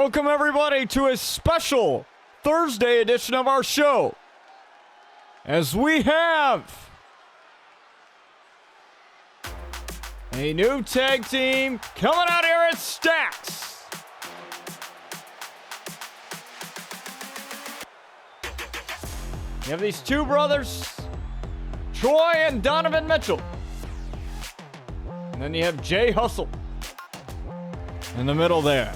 Welcome everybody to a special Thursday edition of our show. As we have a new tag team coming out here at Stacks. You have these two brothers, Troy and Donovan Mitchell. And then you have Jay Hustle in the middle there.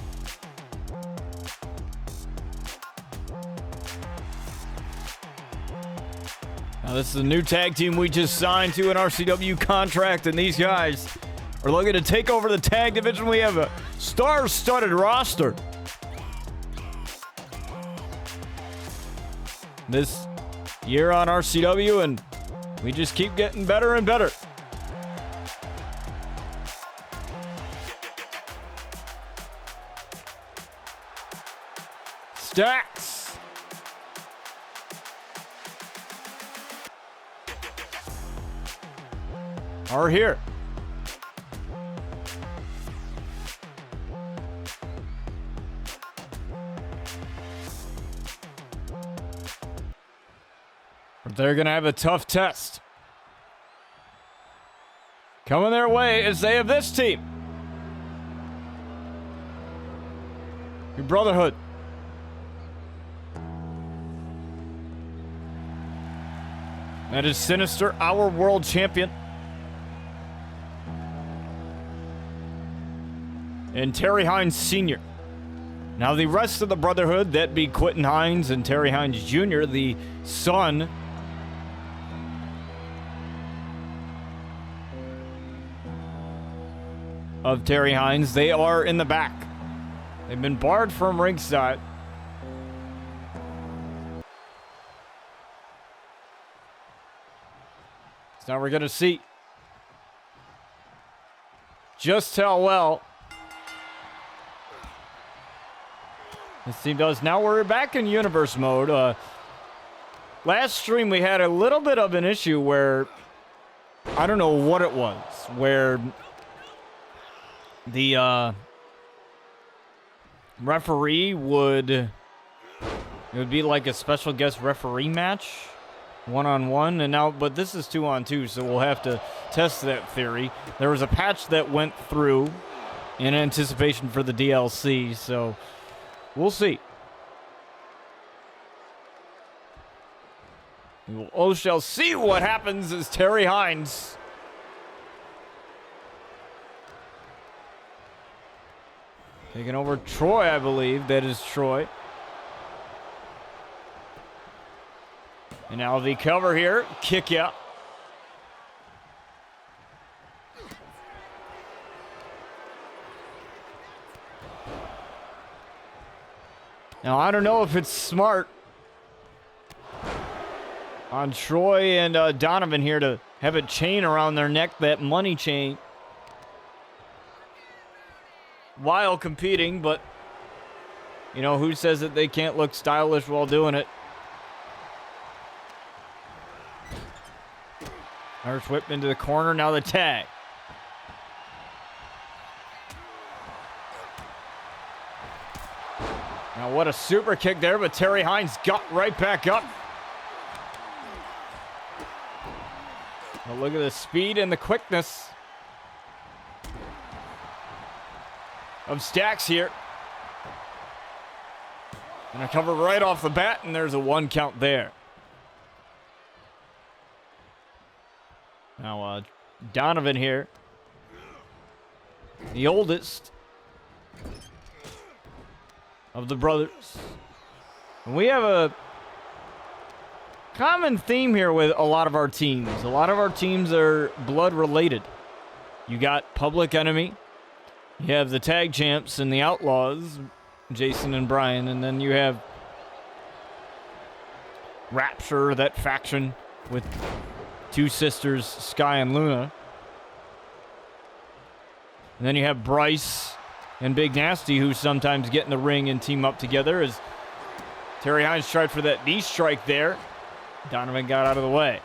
Now, this is a new tag team we just signed to an RCW contract, and these guys are looking to take over the tag division. We have a star-studded roster. This year on RCW, and we just keep getting better and better. Stacks are here. But they're going to have a tough test coming their way as they have this team. Your Brotherhood. That is Sinister, our world champion. And Terry Hines Sr. Now the rest of the Brotherhood, that be Quentin Hines and Terry Hines Jr., the son of Terry Hines, they are in the back. They've been barred from ringside. So now we're going to see just how well this team does. Now we're back in universe mode. Last stream we had a little bit of an issue where, I don't know what it was, where the referee it would be like a special guest referee match, one-on-one, and now, but this is 2-on-2, so we'll have to test that theory. There was a patch that went through in anticipation for the DLC, so we'll see. We all shall see what happens as Terry Hines taking over Troy, I believe. That is Troy. And now the cover here. Kick out. Now, I don't know if it's smart on Troy and Donovan here to have a chain around their neck, that money chain, while competing, but, you know, who says that they can't look stylish while doing it? Irish whip into the corner, now the tag. Now what a super kick there, but Terry Hines got right back up. Now look at the speed and the quickness of Stacks here. And I cover right off the bat, and there's a 1 count there. Now, Donovan here, the oldest of the brothers. And we have a common theme here with a lot of our teams. A lot of our teams are blood related. You got Public Enemy, you have the Tag Champs and the Outlaws, Jason and Brian, and then you have Rapture, that faction with two sisters, Sky and Luna. And then you have Bryce and Big Nasty, who sometimes get in the ring and team up together, as Terry Hines tried for that knee strike there. Donovan got out of the way.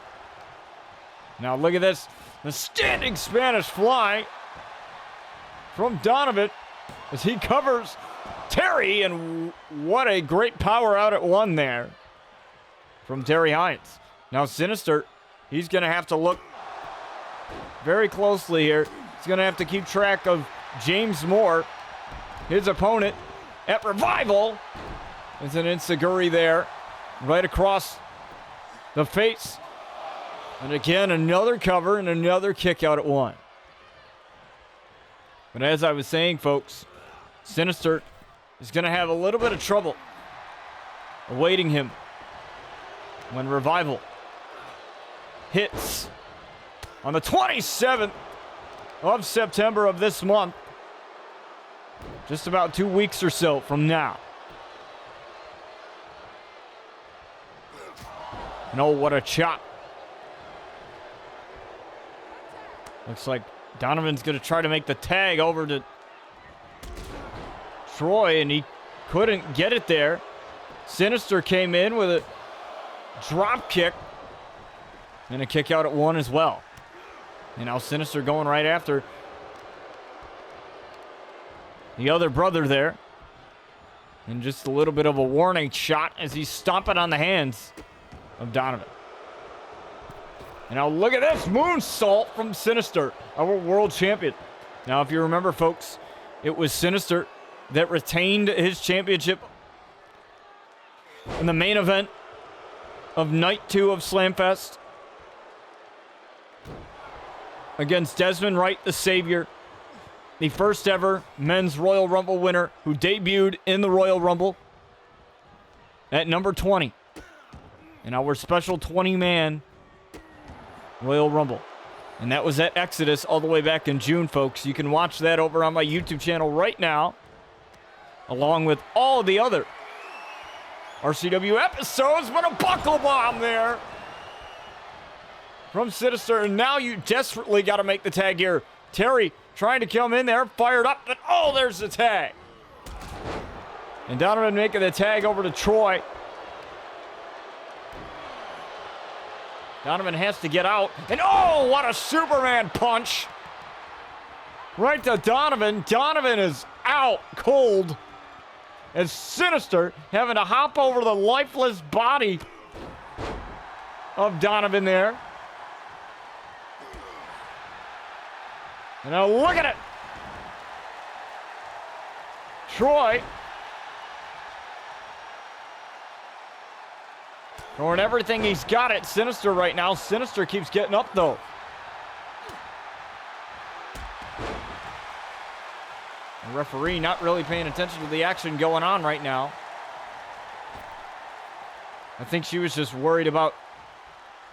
Now look at this. The standing Spanish fly from Donovan as he covers Terry, and what a great power out at 1 there from Terry Hines. Now Sinister, he's going to have to look very closely here. He's going to have to keep track of James Moore, his opponent at Revival. It's an enziguri there, right across the face. And again, another cover and another kick out at 1. But as I was saying, folks, Sinister is going to have a little bit of trouble awaiting him when Revival hits on the 27th of September of this month. Just about 2 weeks or so from now. And oh, what a chop. Looks like Donovan's going to try to make the tag over to Troy, and he couldn't get it there. Sinister came in with a drop kick and a kick out at 1 as well. And now Sinister going right after the other brother there. And just a little bit of a warning shot as he's stomping on the hands of Donovan. And now look at this moonsault from Sinister, our world champion. Now, if you remember, folks, it was Sinister that retained his championship in the main event of Night 2 of Slamfest against Dezmond Wright, the Savior, the first ever men's Royal Rumble winner who debuted in the Royal Rumble at number 20 in our special 20-man Royal Rumble. And that was at Exodus all the way back in June, folks. You can watch that over on my YouTube channel right now, along with all of the other RCW episodes. But a buckle bomb there from Sinister. And now you desperately got to make the tag here. Terry trying to come in there, fired up, but oh, there's the tag. And Donovan making the tag over to Troy. Donovan has to get out. And oh, what a Superman punch. Right to Donovan. Donovan is out cold. As Sinister having to hop over the lifeless body of Donovan there. And now look at it. Troy throwing everything he's got at Sinister right now. Sinister keeps getting up, though. The referee not really paying attention to the action going on right now. I think she was just worried about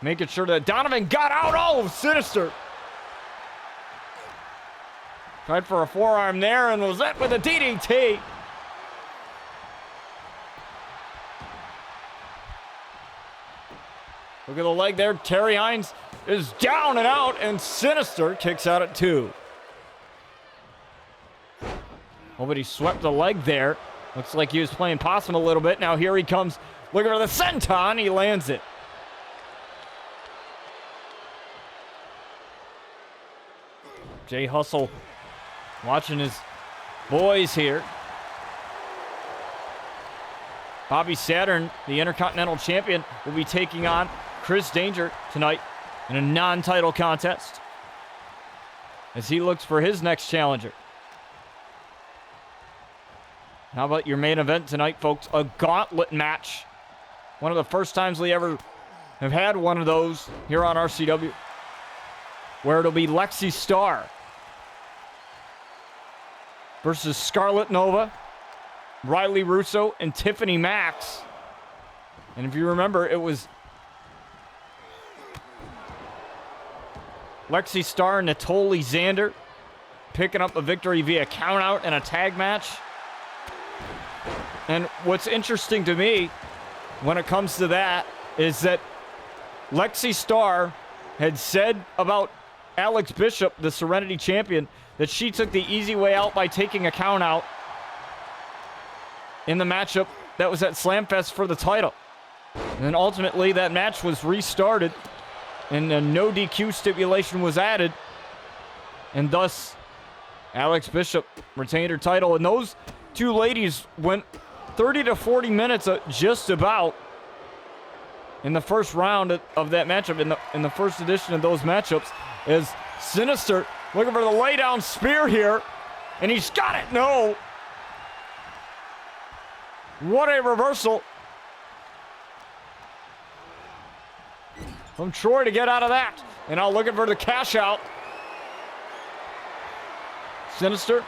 making sure that Donovan got out. Oh, Sinister tried for a forearm there and was met with a DDT. Look at the leg there. Terry Hines is down and out, and Sinister kicks out at 2. Oh, but he swept the leg there. Looks like he was playing possum a little bit. Now here he comes. Looking for the senton. He lands it. Jay Hustle watching his boys here. Bobby Saturn, the Intercontinental Champion, will be taking on Chris Danger tonight in a non-title contest as he looks for his next challenger. How about your main event tonight, folks? A gauntlet match. One of the first times we ever have had one of those here on RCW, where it'll be Lexii Star versus Scarlet Nova, Riley Russo, and Tiffany Max. And if you remember, it was Lexii Star and Natoli Xander picking up a victory via countout in a tag match. And what's interesting to me when it comes to that is that Lexii Star had said about Alex Bishop, the Serenity Champion, that she took the easy way out by taking a countout in the matchup that was at Slamfest for the title. And then ultimately that match was restarted and a no DQ stipulation was added. And thus Alex Bishop retained her title. And those two ladies went 30 to 40 minutes just about in the first round of that matchup, in the first edition of those matchups, is Sinister looking for the laydown spear here, and he's got it. No. What a reversal from Troy to get out of that. And now looking for the cash out. Sinister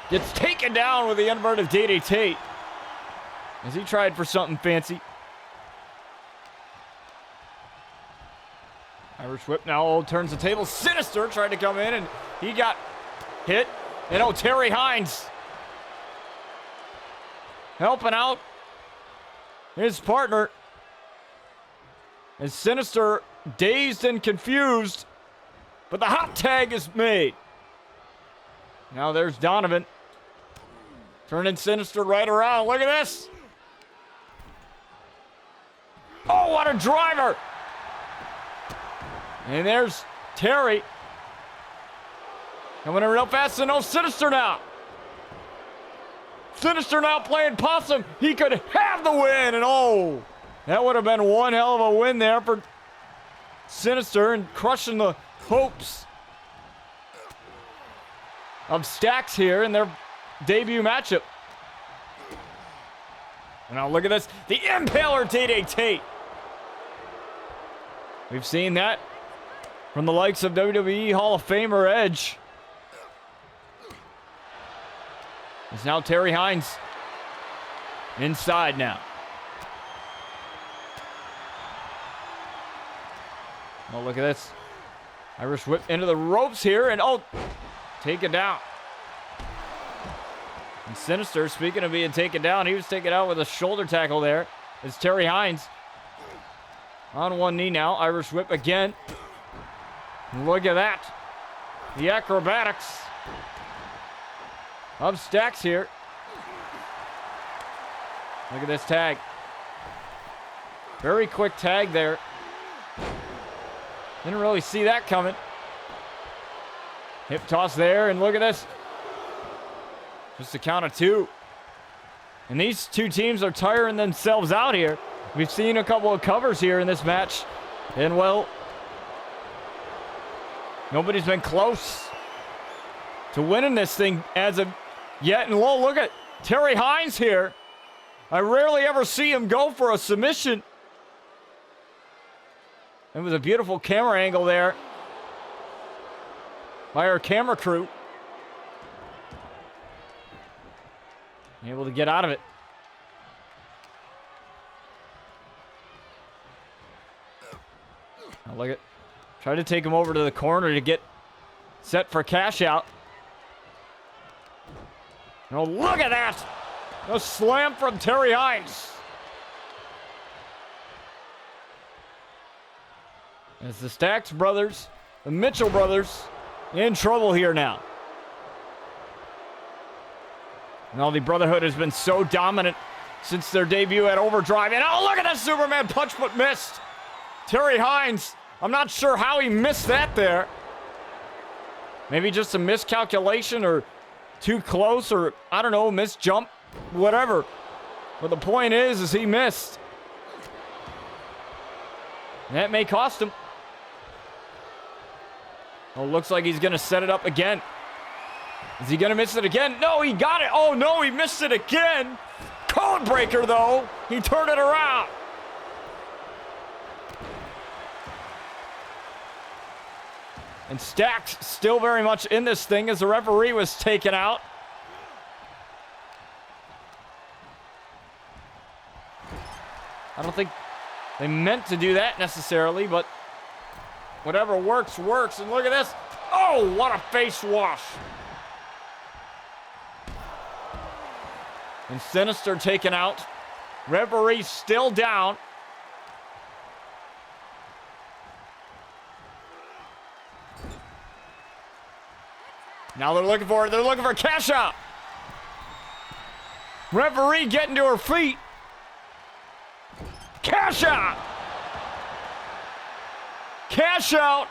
gets taken down with the inverted DDT as he tried for something fancy. Irish whip now turns the table. Sinister tried to come in and he got hit. And Terry Hines helping out his partner. And Sinister dazed and confused, but the hot tag is made. Now there's Donovan turning Sinister right around. Look at this. Oh, what a driver. And there's Terry coming in real fast, and Sinister now. Sinister now playing possum. He could have the win, and that would have been one hell of a win there for Sinister and crushing the hopes of Stacks here in their debut matchup. And now look at this. The Impaler DDT. We've seen that from the likes of WWE Hall of Famer Edge. It's now Terry Hines inside now. Oh, look at this. Irish whip into the ropes here, and taken down. And Sinister, speaking of being taken down, he was taken out with a shoulder tackle there. It's Terry Hines on one knee now. Irish whip again. Look at that. The acrobatics of Stacks here. Look at this tag. Very quick tag there. Didn't really see that coming. Hip toss there, and look at this. Just a count of two. And these two teams are tiring themselves out here. We've seen a couple of covers here in this match. And, well, nobody's been close to winning this thing as of yet. And, look at Terry Hines here. I rarely ever see him go for a submission. It was a beautiful camera angle there by our camera crew. Able to get out of it. Now look at, try to take him over to the corner to get set for cash out. Oh, look at that! A slam from Terry Hines. As the Stacks brothers, the Mitchell brothers, in trouble here now. Now the Brotherhood has been so dominant since their debut at Overdrive. And look at that Superman punch, but missed. Terry Hines, I'm not sure how he missed that there. Maybe just a miscalculation or too close, or I don't know, missed jump, whatever. But the point is he missed. And that may cost him. Oh, looks like he's going to set it up again. Is he going to miss it again? No, he got it. Oh, no, he missed it again. Code breaker, though. He turned it around. And Stacks still very much in this thing as the referee was taken out. I don't think they meant to do that necessarily, but whatever works, works. And look at this. Oh, what a face wash. And Sinister taken out. Referee still down. Now they're looking for cash out. Referee getting to her feet. Cash out. Cash out.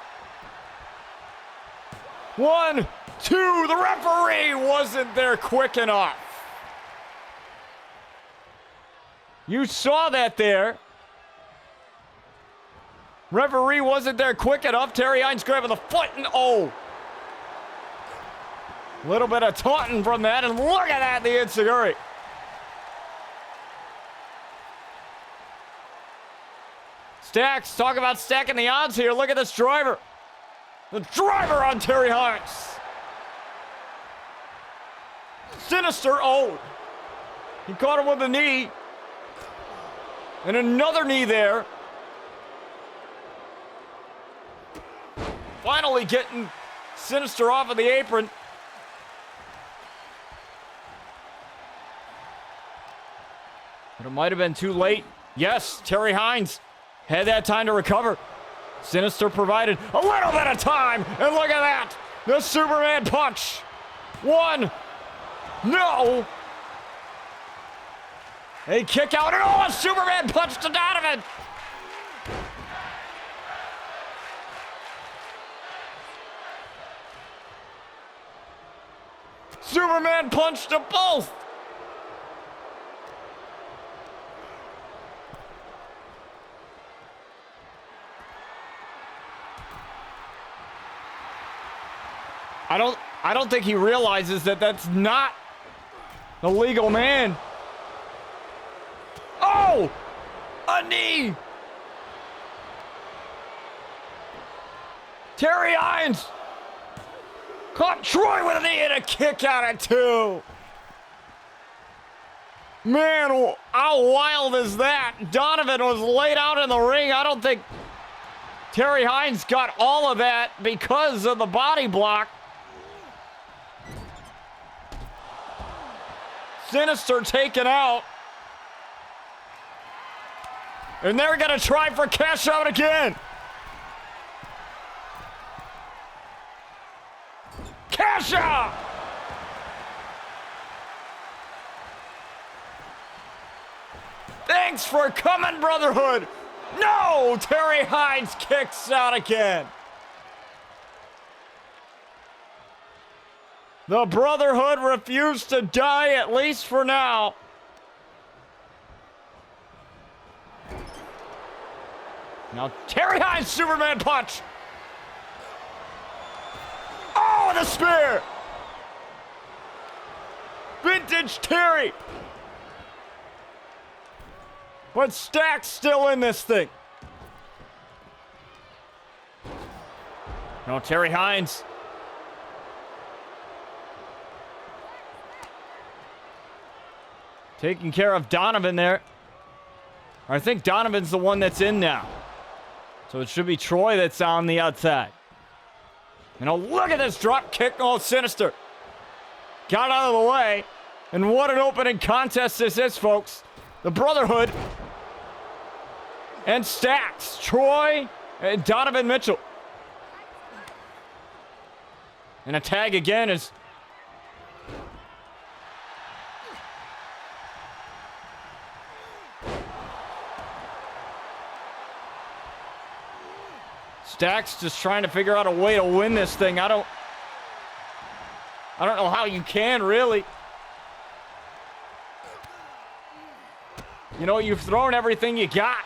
1, 2. The referee wasn't there quick enough. You saw that there. Referee wasn't there quick enough. Terry Hines grabbing the foot and oh. Little bit of taunting from that, and look at that, the enziguri. Stacks, talk about stacking the odds here. Look at this driver. The driver on Terry Hines. Sinister, oh. He caught him with a knee. And another knee there. Finally getting Sinister off of the apron. But it might have been too late. Yes, Terry Hines had that time to recover. Sinister provided a little bit of time. And look at that. The Superman punch. 1. No. A kick out. And oh, a Superman punch to Donovan. Superman punch to both. I don't think he realizes that that's not the legal man. Oh! A knee! Terry Hines caught Troy with a knee and a kick out at 2. Man, how wild is that? Donovan was laid out in the ring. I don't think Terry Hines got all of that because of the body block. Sinister taken out. And they're going to try for cash out again. Cash out! Thanks for coming, Brotherhood. No! Terry Hines kicks out again. The Brotherhood refused to die, at least for now. Now Terry Hines, Superman punch. Oh, the spear. Vintage Terry. But Stack's still in this thing. No, Terry Hines. Taking care of Donovan there. I think Donovan's the one that's in now. So it should be Troy that's on the outside. And oh, look at this drop kick. Oh, Sinister. Got out of the way. And what an opening contest this is, folks. The Brotherhood and Stacks. Troy and Donovan Mitchell. And a tag again is... Stacks just trying to figure out a way to win this thing. I don't know how you can, really. You know, you've thrown everything you got.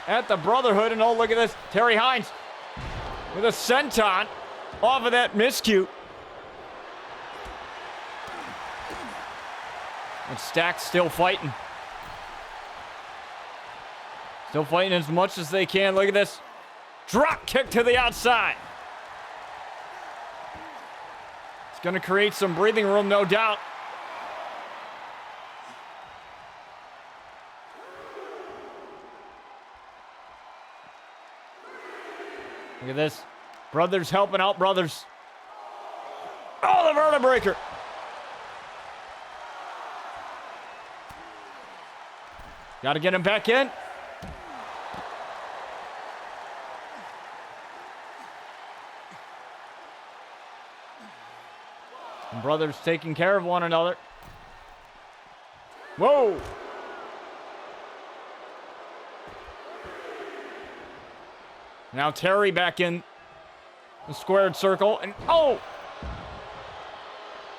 At the Brotherhood, and oh, look at this. Terry Hines with a senton off of that miscue. And Stacks still fighting. Still fighting as much as they can. Look at this. Drop kick to the outside. It's going to create some breathing room, no doubt. Look at this. Brothers helping out brothers. Oh, the vertebreaker. Got to get him back in. And brothers taking care of one another. Whoa. Now Terry back in the squared circle. And oh!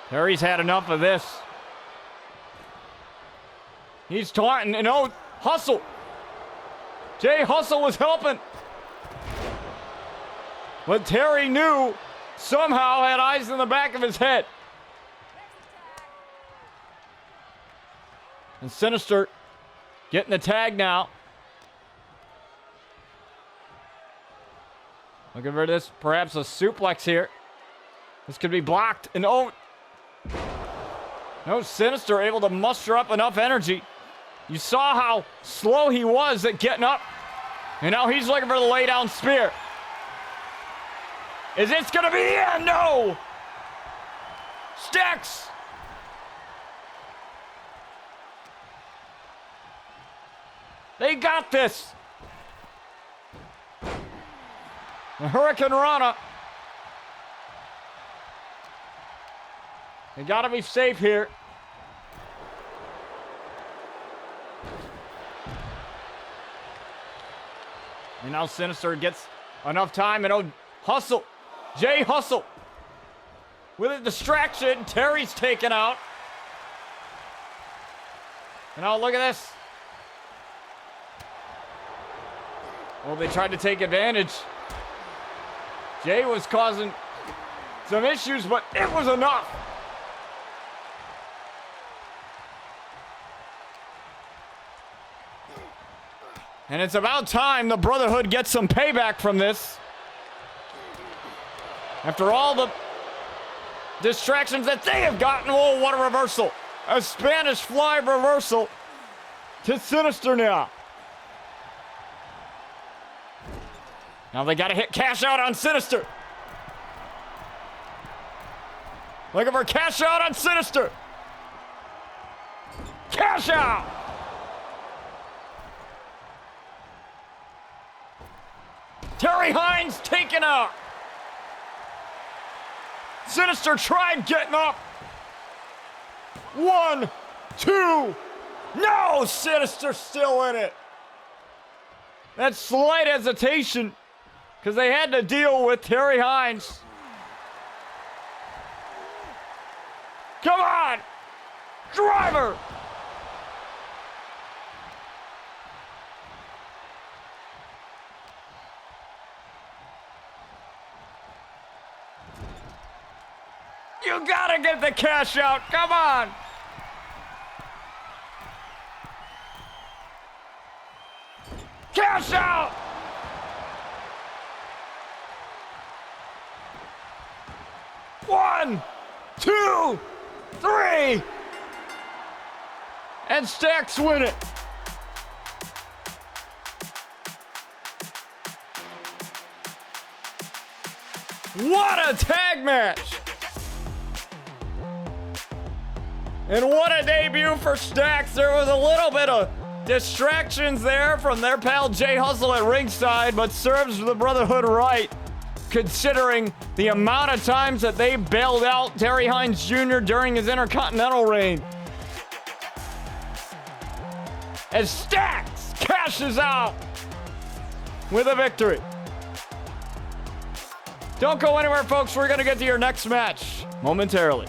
Terry's had enough of this. He's taunting. And oh, Hustle. Jay Hustle was helping. But Terry knew, somehow had eyes in the back of his head. And Sinister getting the tag now. Looking for this, perhaps a suplex here. This could be blocked. And oh, no, Sinister able to muster up enough energy. You saw how slow he was at getting up. And now he's looking for the lay down spear. Is this going to be the end? No! Stacks! They got this! The Hurricane Rana. They got to be safe here. And now Sinister gets enough time, and oh, Hustle. Jay Hustle. With a distraction, Terry's taken out. And now look at this. Well, they tried to take advantage. Jay was causing some issues, but it was enough. And it's about time the Brotherhood gets some payback from this. After all the distractions that they have gotten. Oh, what a reversal. A Spanish fly reversal to Sinister now. Now they got to hit cash out on Sinister. Looking for cash out on Sinister. Cash out. Terry Hines taken out. Sinister tried getting up. 1, 2. No, Sinister still in it. That slight hesitation because they had to deal with Terry Hines. Come on, driver. You gotta get the cash out. Come on. Cash out. One, 2, 3. And Stacks win it. What a tag match. And what a debut for Stacks. There was a little bit of distractions there from their pal Jay Hustle at ringside, but serves the Brotherhood right, considering the amount of times that they bailed out Terry Hines Jr. during his Intercontinental reign. As Stacks cashes out with a victory. Don't go anywhere, folks. We're going to get to your next match momentarily.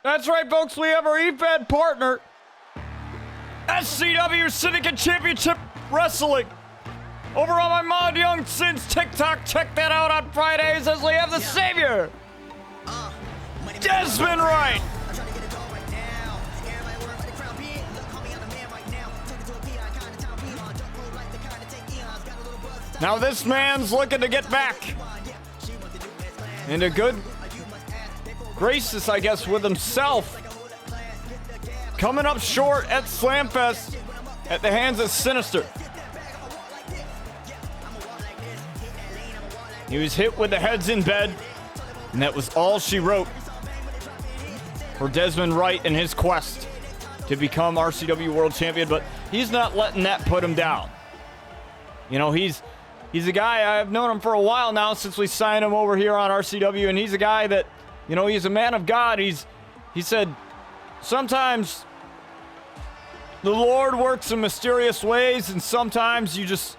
That's right, folks. We have our EFED partner, SCW Syndicate Championship Wrestling. Over on my Mod Young Sins TikTok. Check that out on Fridays as we have the Savior, Dezmond Wright. Now this man's looking to get back And a good graces, I guess, with himself. Coming up short at Slamfest at the hands of Sinister. He was hit with the heads in bed, and that was all she wrote for Dezmond Wright in his quest to become RCW World Champion, but he's not letting that put him down. You know, he's a guy, I've known him for a while now since we signed him over here on RCW, and he's a guy that, you know, he's a man of God. He said, sometimes the Lord works in mysterious ways, and sometimes you just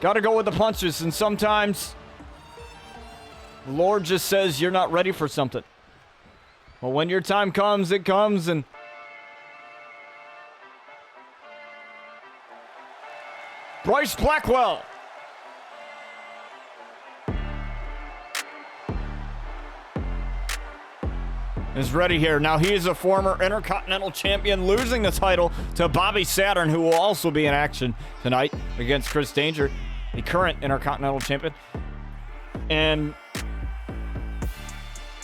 got to go with the punches, and sometimes the Lord just says you're not ready for something. But when your time comes, it comes, and Bryce Blackwell is ready here. Now, he is a former Intercontinental Champion, losing the title to Bobby Saturn, who will also be in action tonight against Chris Danger, the current Intercontinental Champion. And,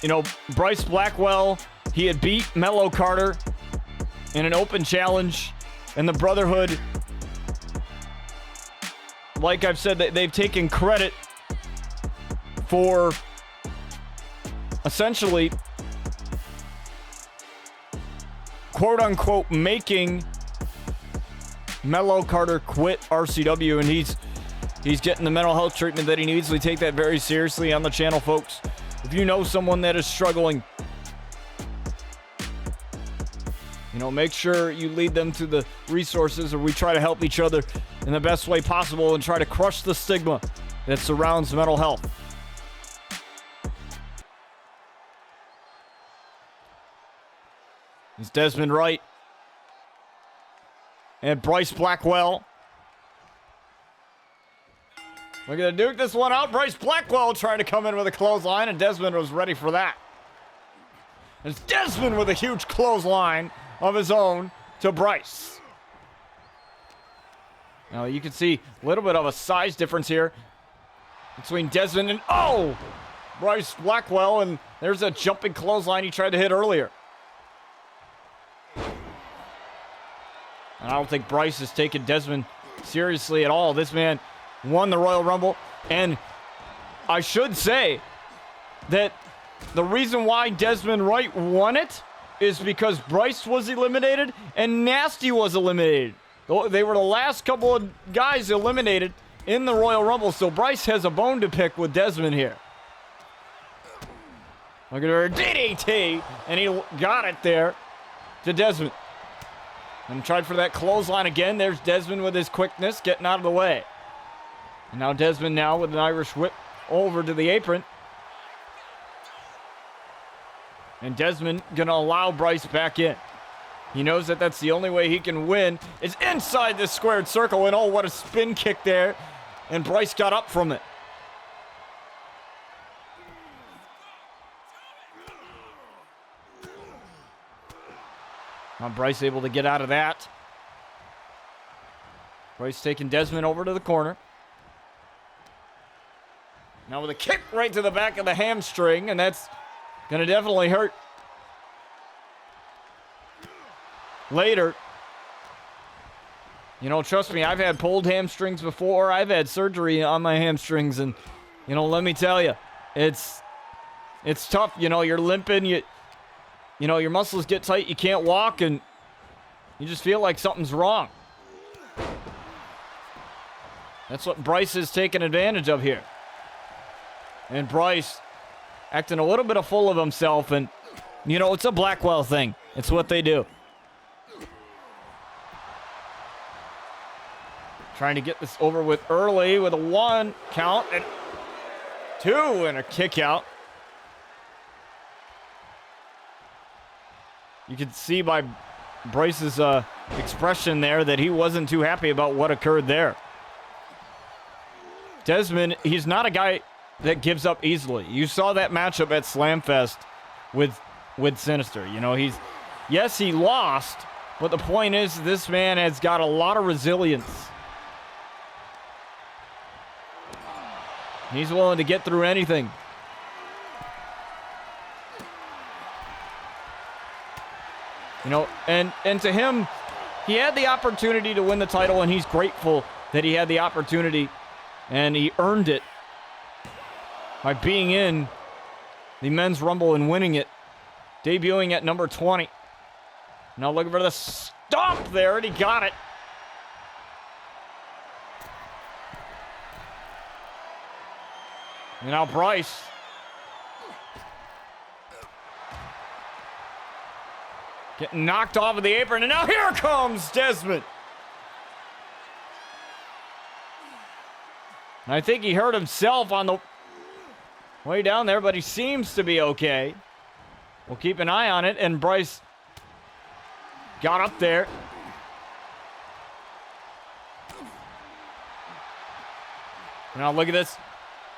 you know, Bryce Blackwell, he had beat Mello Carter in an open challenge, and the Brotherhood, like I've said, they've taken credit for essentially, quote-unquote, making Mello Carter quit RCW, and he's getting the mental health treatment that he needs. We take that very seriously on the channel, folks. If you know someone that is struggling, you know, make sure you lead them to the resources, or we try to help each other in the best way possible and try to crush the stigma that surrounds mental health. It's Dezmond Wright and Bryce Blackwell. We're going to duke this one out. Bryce Blackwell trying to come in with a clothesline, and Dezmond was ready for that. It's Dezmond with a huge clothesline of his own to Bryce. Now you can see a little bit of a size difference here between Dezmond and, Bryce Blackwell, and there's a jumping clothesline he tried to hit earlier. And I don't think Bryce has taken Dezmond seriously at all. This man won the Royal Rumble, and I should say that the reason why Dezmond Wright won it is because Bryce was eliminated and Nasty was eliminated. They were the last couple of guys eliminated in the Royal Rumble, so Bryce has a bone to pick with Dezmond here. Look at her DDT, and he got it there to Dezmond. And tried for that clothesline again. There's Dezmond with his quickness, getting out of the way. And now Dezmond now with an Irish whip over to the apron. And Dezmond gonna allow Bryce back in. He knows that that's the only way he can win is inside this squared circle. And oh, what a spin kick there. And Bryce got up from it. Now Bryce able to get out of that. Bryce taking Dezmond over to the corner. Now with a kick right to the back of the hamstring, and that's going to definitely hurt later. You know, trust me, I've had pulled hamstrings before. I've had surgery on my hamstrings, and, you know, let me tell you, it's tough. You know, you're limping, you know, your muscles get tight, you can't walk, and you just feel like something's wrong. That's what Bryce is taking advantage of here. And Bryce acting a little bit full of himself, and, you know, it's a Blackwell thing. It's what they do. Trying to get this over with early with a 1 count and 2 and a kick out. You can see by Bryce's expression there that he wasn't too happy about what occurred there. Dezmond, he's not a guy that gives up easily. You saw that matchup at Slamfest with Sinister. You know, yes, he lost, but the point is this man has got a lot of resilience. He's willing to get through anything. You know, and to him, he had the opportunity to win the title, and he's grateful that he had the opportunity, and he earned it by being in the Men's Rumble and winning it, debuting at number 20. Now looking for the stomp there, and he got it. And now Bryce. Getting knocked off of the apron, and now here comes Dezmond. And I think he hurt himself on the way down there, but he seems to be okay. We'll keep an eye on it, and Bryce got up there. Now look at this.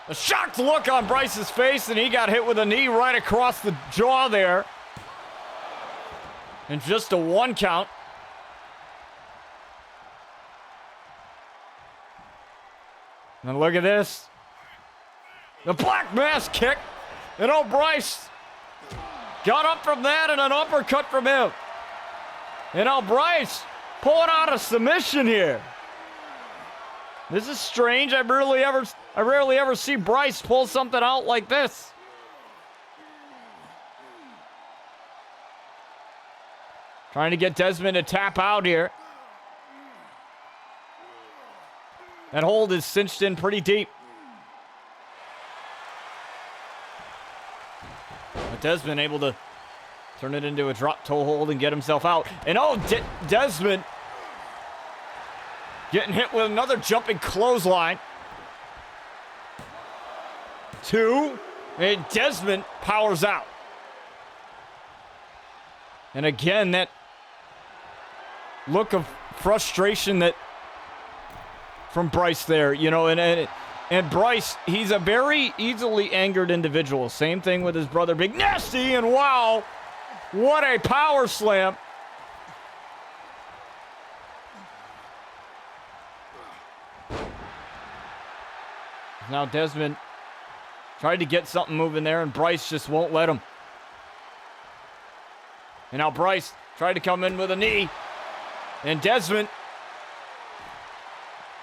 A shocked look on Bryce's face, and he got hit with a knee right across the jaw there. And just a 1 count. Now look at this. The black mass kick. And oh, Bryce got up from that, and an uppercut from him. And now Bryce pulling out a submission here. This is strange. I rarely ever see Bryce pull something out like this. Trying to get Dezmond to tap out here. That hold is cinched in pretty deep. But Dezmond able to turn it into a drop toe hold and get himself out. And oh, Dezmond getting hit with another jumping clothesline. 2. And Dezmond powers out. And again, that look of frustration that from Bryce there, you know, and Bryce, he's a very easily angered individual. Same thing with his brother, Big Nasty, and wow, what a power slam. Now Dezmond tried to get something moving there, and Bryce just won't let him. And now Bryce tried to come in with a knee. And Dezmond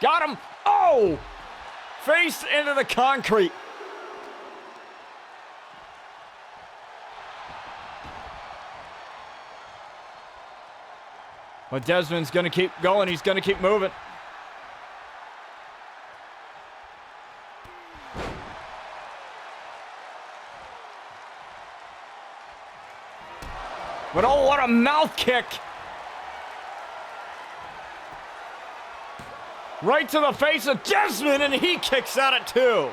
got him. Oh! Face into the concrete. But Dezmond's going to keep going. He's going to keep moving. But oh, what a mouth kick. Right to the face of Dezmond, and he kicks out at 2.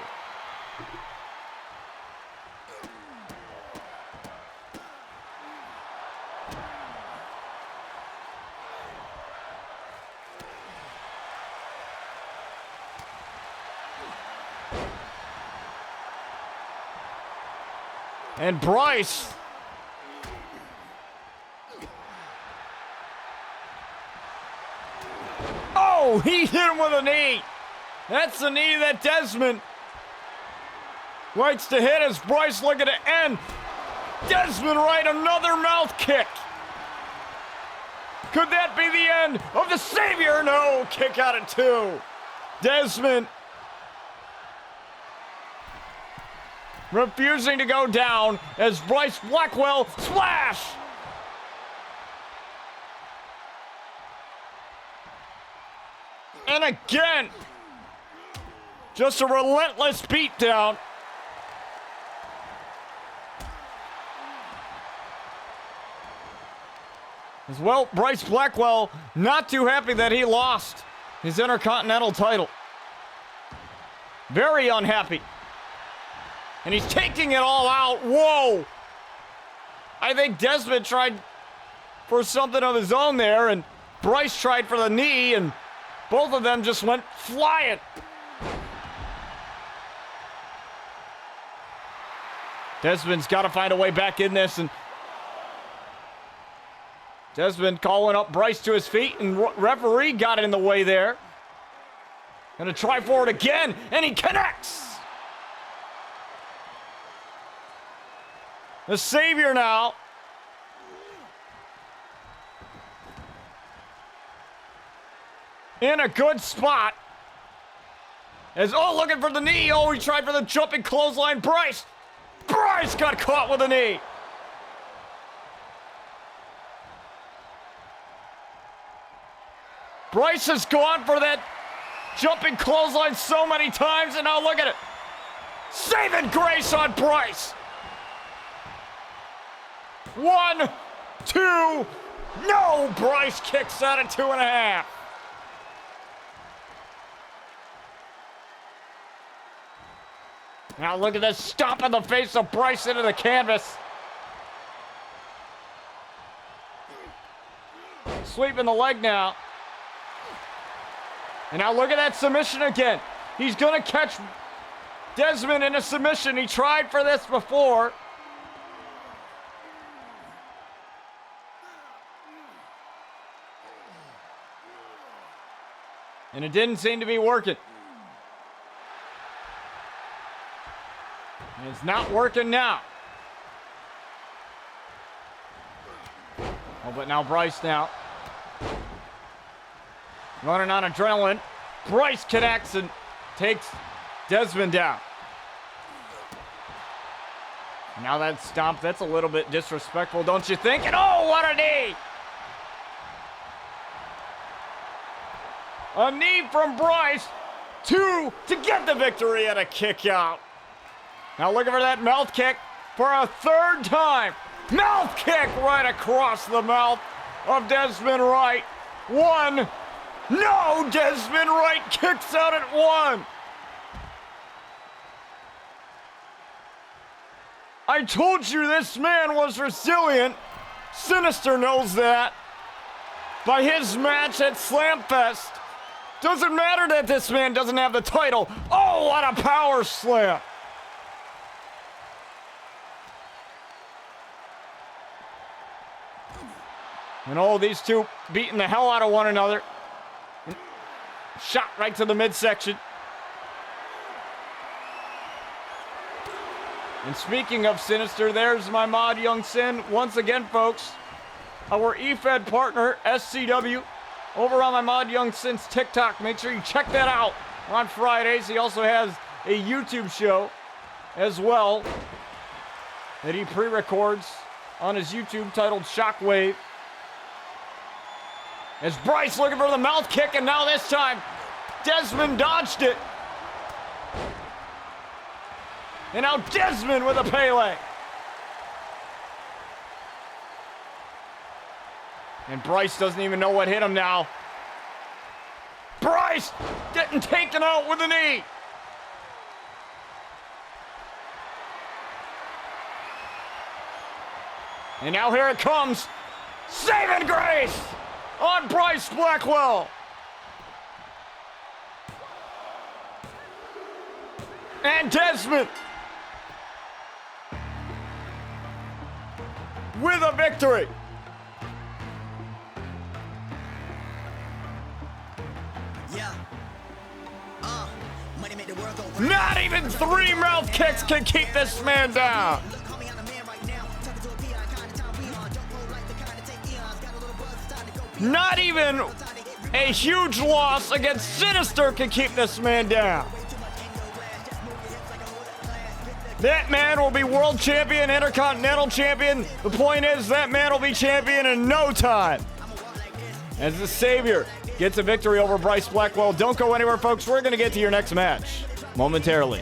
And Bryce he hit him with a knee. That's the knee that Dezmond likes to hit as Bryce looking to end. Dezmond Wright, another mouth kick. Could that be the end of the Savior? No, kick out at 2. Dezmond refusing to go down as Bryce Blackwell splash. And again, just a relentless beatdown. As well, Bryce Blackwell not too happy that he lost his Intercontinental title. Very unhappy. And he's taking it all out. Whoa! I think Dezmond tried for something of his own there, and Bryce tried for the knee, and both of them just went flying. Dezmond's got to find a way back in this, and Dezmond calling up Bryce to his feet, and referee got in the way there. Gonna try for it again, and he connects. The Savior now in a good spot. Looking for the knee. Oh, he tried for the jumping clothesline. Bryce got caught with a knee. Bryce has gone for that jumping clothesline so many times, and now look at it. Saving grace on Bryce. 1, 2, no! Bryce kicks out at 2.5. Now look at this stomp in the face of Bryce into the canvas. Sweeping the leg now. And now look at that submission again. He's going to catch Dezmond in a submission. He tried for this before. And it didn't seem to be working. And it's not working now. Oh, but now Bryce now. Running on adrenaline. Bryce connects and takes Dezmond down. Now that stomp, that's a little bit disrespectful, don't you think? And oh, what a knee! A knee from Bryce. 2 to get the victory and a kick out. Now looking for that mouth kick for a 3rd time. Mouth kick right across the mouth of Dezmond Wright. 1. No, Dezmond Wright kicks out at 1. I told you this man was resilient. Sinister knows that. By his match at Slamfest. Doesn't matter that this man doesn't have the title. Oh, what a power slam. And oh, these two beating the hell out of one another. Shot right to the midsection. And speaking of Sinister, there's my mod Young Sin. Once again, folks, our eFed partner, SCW, over on my mod Young Sin's TikTok. Make sure you check that out on Fridays. He also has a YouTube show as well that he pre-records on his YouTube titled Shockwave. As Bryce looking for the mouth kick, and now this time, Dezmond dodged it. And now Dezmond with a Pele. And Bryce doesn't even know what hit him now. Bryce getting taken out with a knee. And now here it comes. Saving grace on Bryce Blackwell. And Dezmond with a victory. Not even 3 mouth kicks can keep this man down. Not even a huge loss against Sinister can keep this man down. That man will be world champion, Intercontinental Champion. The point is, that man will be champion in no time. As the Savior gets a victory over Bryce Blackwell. Don't go anywhere, folks. We're going to get to your next match momentarily.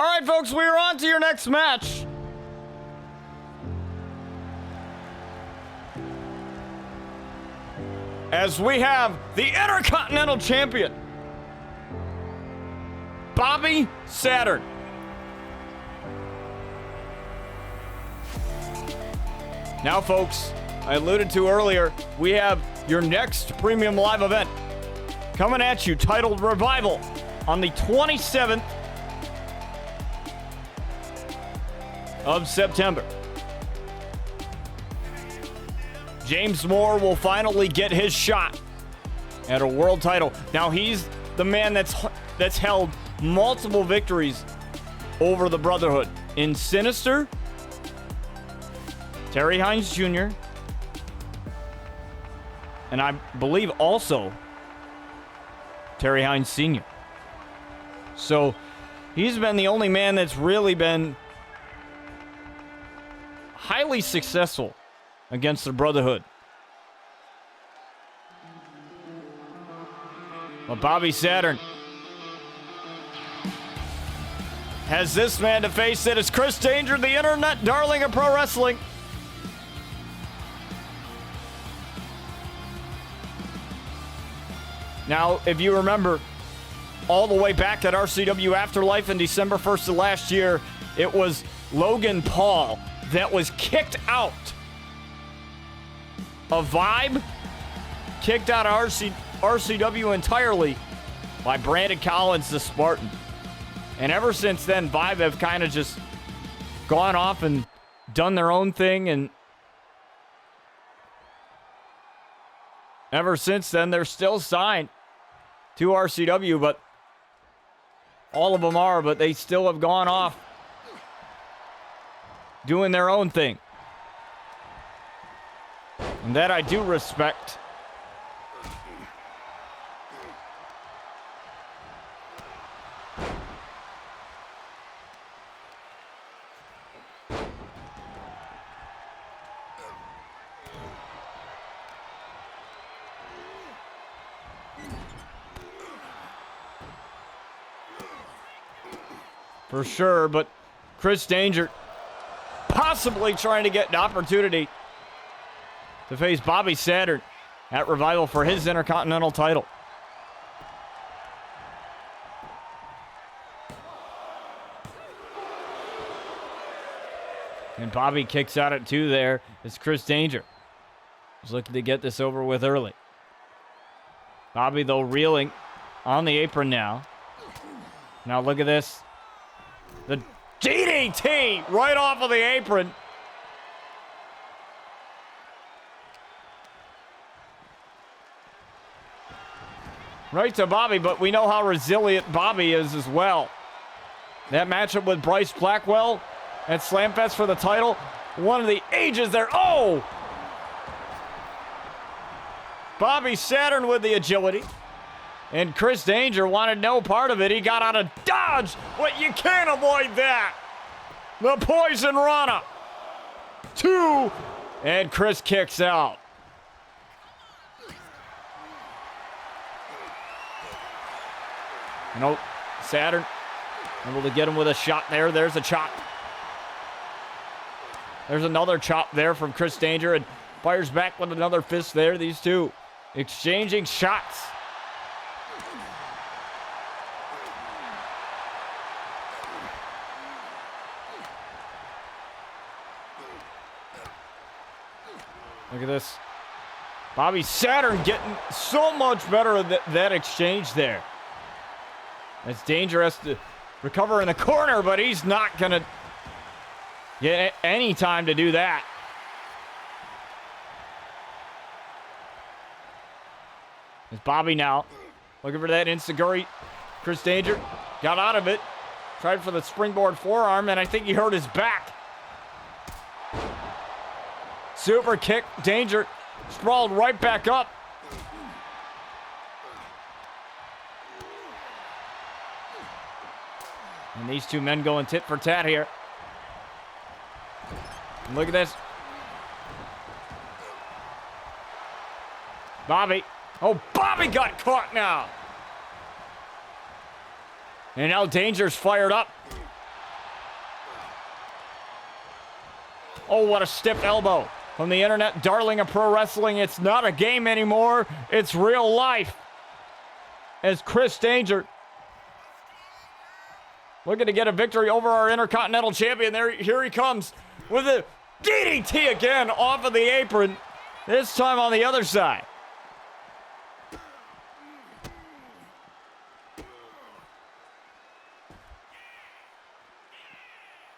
All right, folks, we are on to your next match. As we have the Intercontinental Champion, Bobby Saturn. Now, folks, I alluded to earlier, we have your next premium live event coming at you, titled Revival, on the 27th of September. James Moore will finally get his shot at a world title. Now, he's the man that's held multiple victories over the Brotherhood in Sinister Terry Hines Jr., and I believe also Terry Hines Sr. So he's been the only man that's really been highly successful against the Brotherhood. But Bobby Saturn has this man to face. It is Chris Danger, the internet darling of pro wrestling. Now, if you remember, all the way back at RCW Afterlife in December 1st of last year, it was Logan Paul that was kicked out of Vibe, kicked out of RCW entirely by Brandon Collins, the Spartan. And ever since then, Vibe have kind of just gone off and done their own thing. And ever since then, they're still signed to RCW, but all of them are, but they still have gone off doing their own thing. And that I do respect. For sure, but Chris Danger possibly trying to get an opportunity to face Bobby Saturn at Revival for his Intercontinental title. And Bobby kicks out at 2 there. It's Chris Danger. He's looking to get this over with early. Bobby, though, reeling on the apron now. Now look at this. The DDT right off of the apron. Right to Bobby, but we know how resilient Bobby is as well. That matchup with Bryce Blackwell at Slamfest for the title. One of the ages there. Oh! Bobby Saturn with the agility. And Chris Danger wanted no part of it. He got out of dodge, but you can't avoid that. The Poison Rana. 2, and Chris kicks out. Nope, Saturn able to get him with a shot there. There's a chop. There's another chop there from Chris Danger, and fires back with another fist there. These two exchanging shots. Look at this. Bobby Saturn getting so much better at that exchange there. It's dangerous to recover in the corner, but he's not going to get any time to do that. It's Bobby now. Looking for that enziguri. Chris Danger got out of it. Tried for the springboard forearm, and I think he hurt his back. Super kick. Danger sprawled right back up. And these two men going tit for tat here. And look at this. Bobby. Oh, Bobby got caught now. And now Danger's fired up. Oh, what a stiff elbow from the internet darling of pro wrestling. It's not a game anymore. It's real life. As Chris Danger looking to get a victory over our Intercontinental Champion. Here he comes with a DDT again off of the apron. This time on the other side.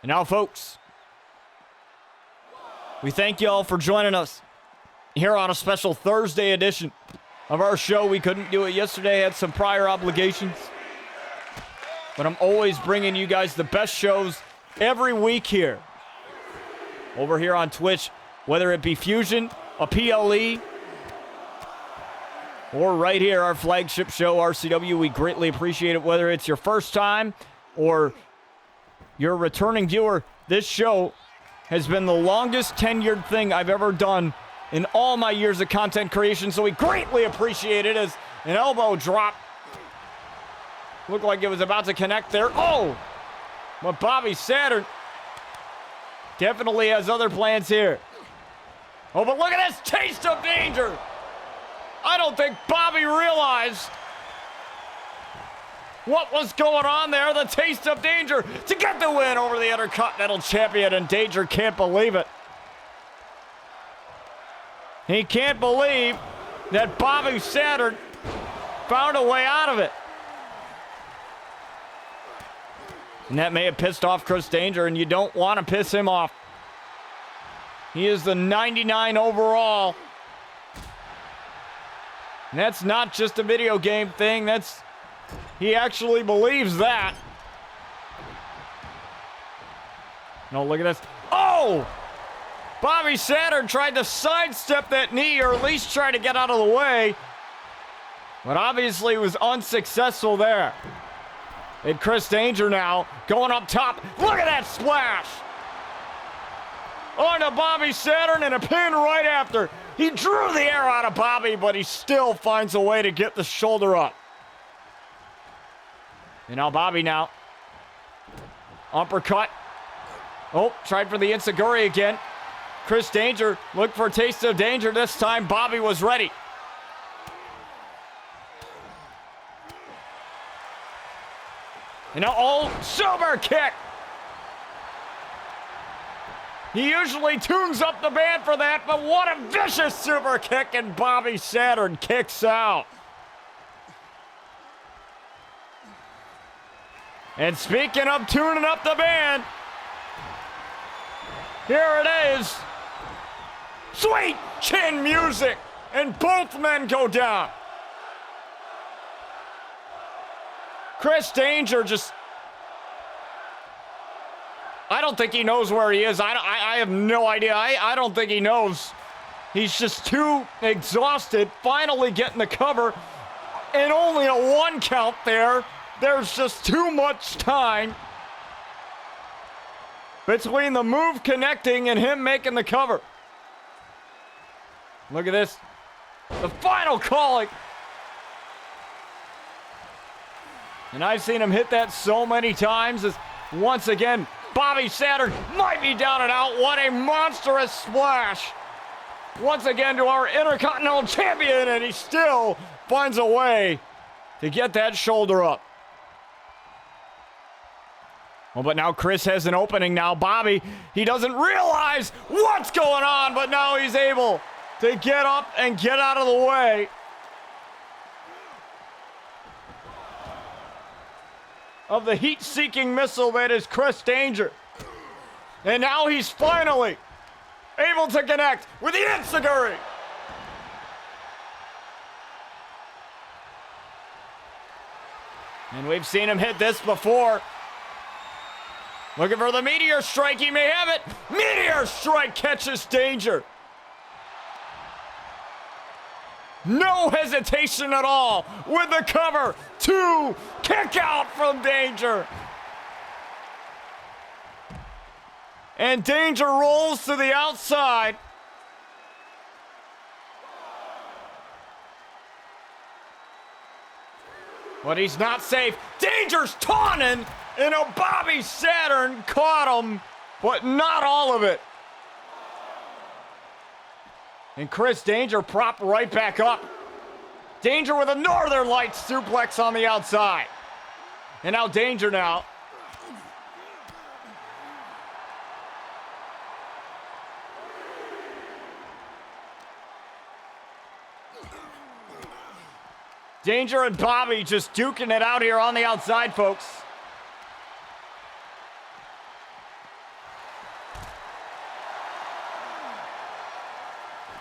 And now, folks, we thank you all for joining us here on a special Thursday edition of our show. We couldn't do it yesterday, had some prior obligations. But I'm always bringing you guys the best shows every week here. Over here on Twitch whether it be Fusion, a PLE, or right here, our flagship show, RCW. We greatly appreciate it, whether it's your first time or you're a returning viewer. This show has been the longest tenured thing I've ever done in all my years of content creation, so we greatly appreciate it. As an elbow drop looked like it was about to connect there. Oh! But Bobby Saturn definitely has other plans here. Oh, but look at this taste of danger! I don't think Bobby realized what was going on there. The taste of danger to get the win over the Intercontinental Champion, and Danger can't believe it. He can't believe that Bobby Saturn found a way out of it. And that may have pissed off Chris Danger, and you don't want to piss him off. He is the 99 overall. And that's not just a video game thing. He actually believes that. No, look at this. Oh! Bobby Saturn tried to sidestep that knee, or at least try to get out of the way. But obviously was unsuccessful there. And Chris Danger now going up top. Look at that splash! On to Bobby Saturn, and a pin right after. He drew the air out of Bobby, but he still finds a way to get the shoulder up. And now Bobby now. Uppercut. Oh, tried for the enziguri again. Chris Danger looked for a taste of danger. This time Bobby was ready. And now, oh, super kick. He usually tunes up the band for that, but what a vicious super kick, and Bobby Saturn kicks out. And speaking of tuning up the band, here it is. Sweet chin music, and both men go down. Chris Danger just... I don't think he knows where he is. I have no idea. I don't think he knows. He's just too exhausted, finally getting the cover, and only a 1 count there. There's just too much time between the move connecting and him making the cover. Look at this. The final calling. And I've seen him hit that so many times. As once again, Bobby Saturn might be down and out. What a monstrous splash. Once again to our Intercontinental Champion, and he still finds a way to get that shoulder up. Well, but now Chris has an opening now. Bobby, he doesn't realize what's going on, but now he's able to get up and get out of the way. Of the heat-seeking missile that is Chris Danger. And now he's finally able to connect with the enziguri. And we've seen him hit this before. Looking for the meteor strike. He may have it. Meteor strike catches Danger. No hesitation at all with the cover. 2, kick out from Danger. And Danger rolls to the outside. But he's not safe. Danger's taunting, and a Bobby Saturn caught him, but not all of it. And Chris Danger propped right back up. Danger with a Northern Lights suplex on the outside. And now Danger now. Danger and Bobby just duking it out here on the outside, folks.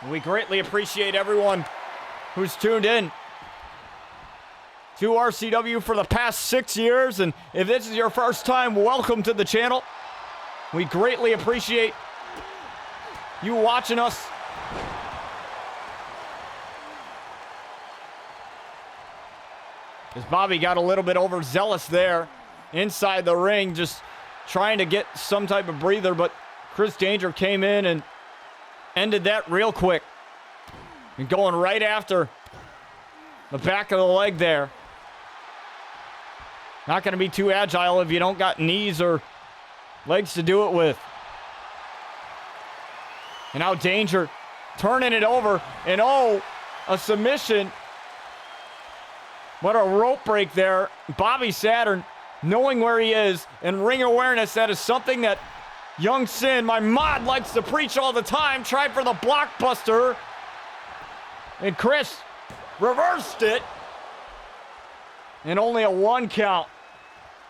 We greatly appreciate everyone who's tuned in to RCW for the past 6 years. And if this is your first time, welcome to the channel. We greatly appreciate You watching us? As Bobby got a little bit overzealous there inside the ring, just trying to get some type of breather, but Chris Danger came in and ended that real quick. And going right after the back of the leg there. Not going to be too agile if you don't got knees or legs to do it with. And now Danger turning it over. And oh, a submission. What a rope break there. Bobby Saturn, knowing where he is and ring awareness, that is something that Young Sin, my mod, likes to preach all the time. Tried for the blockbuster. And Chris reversed it. And only a 1 count.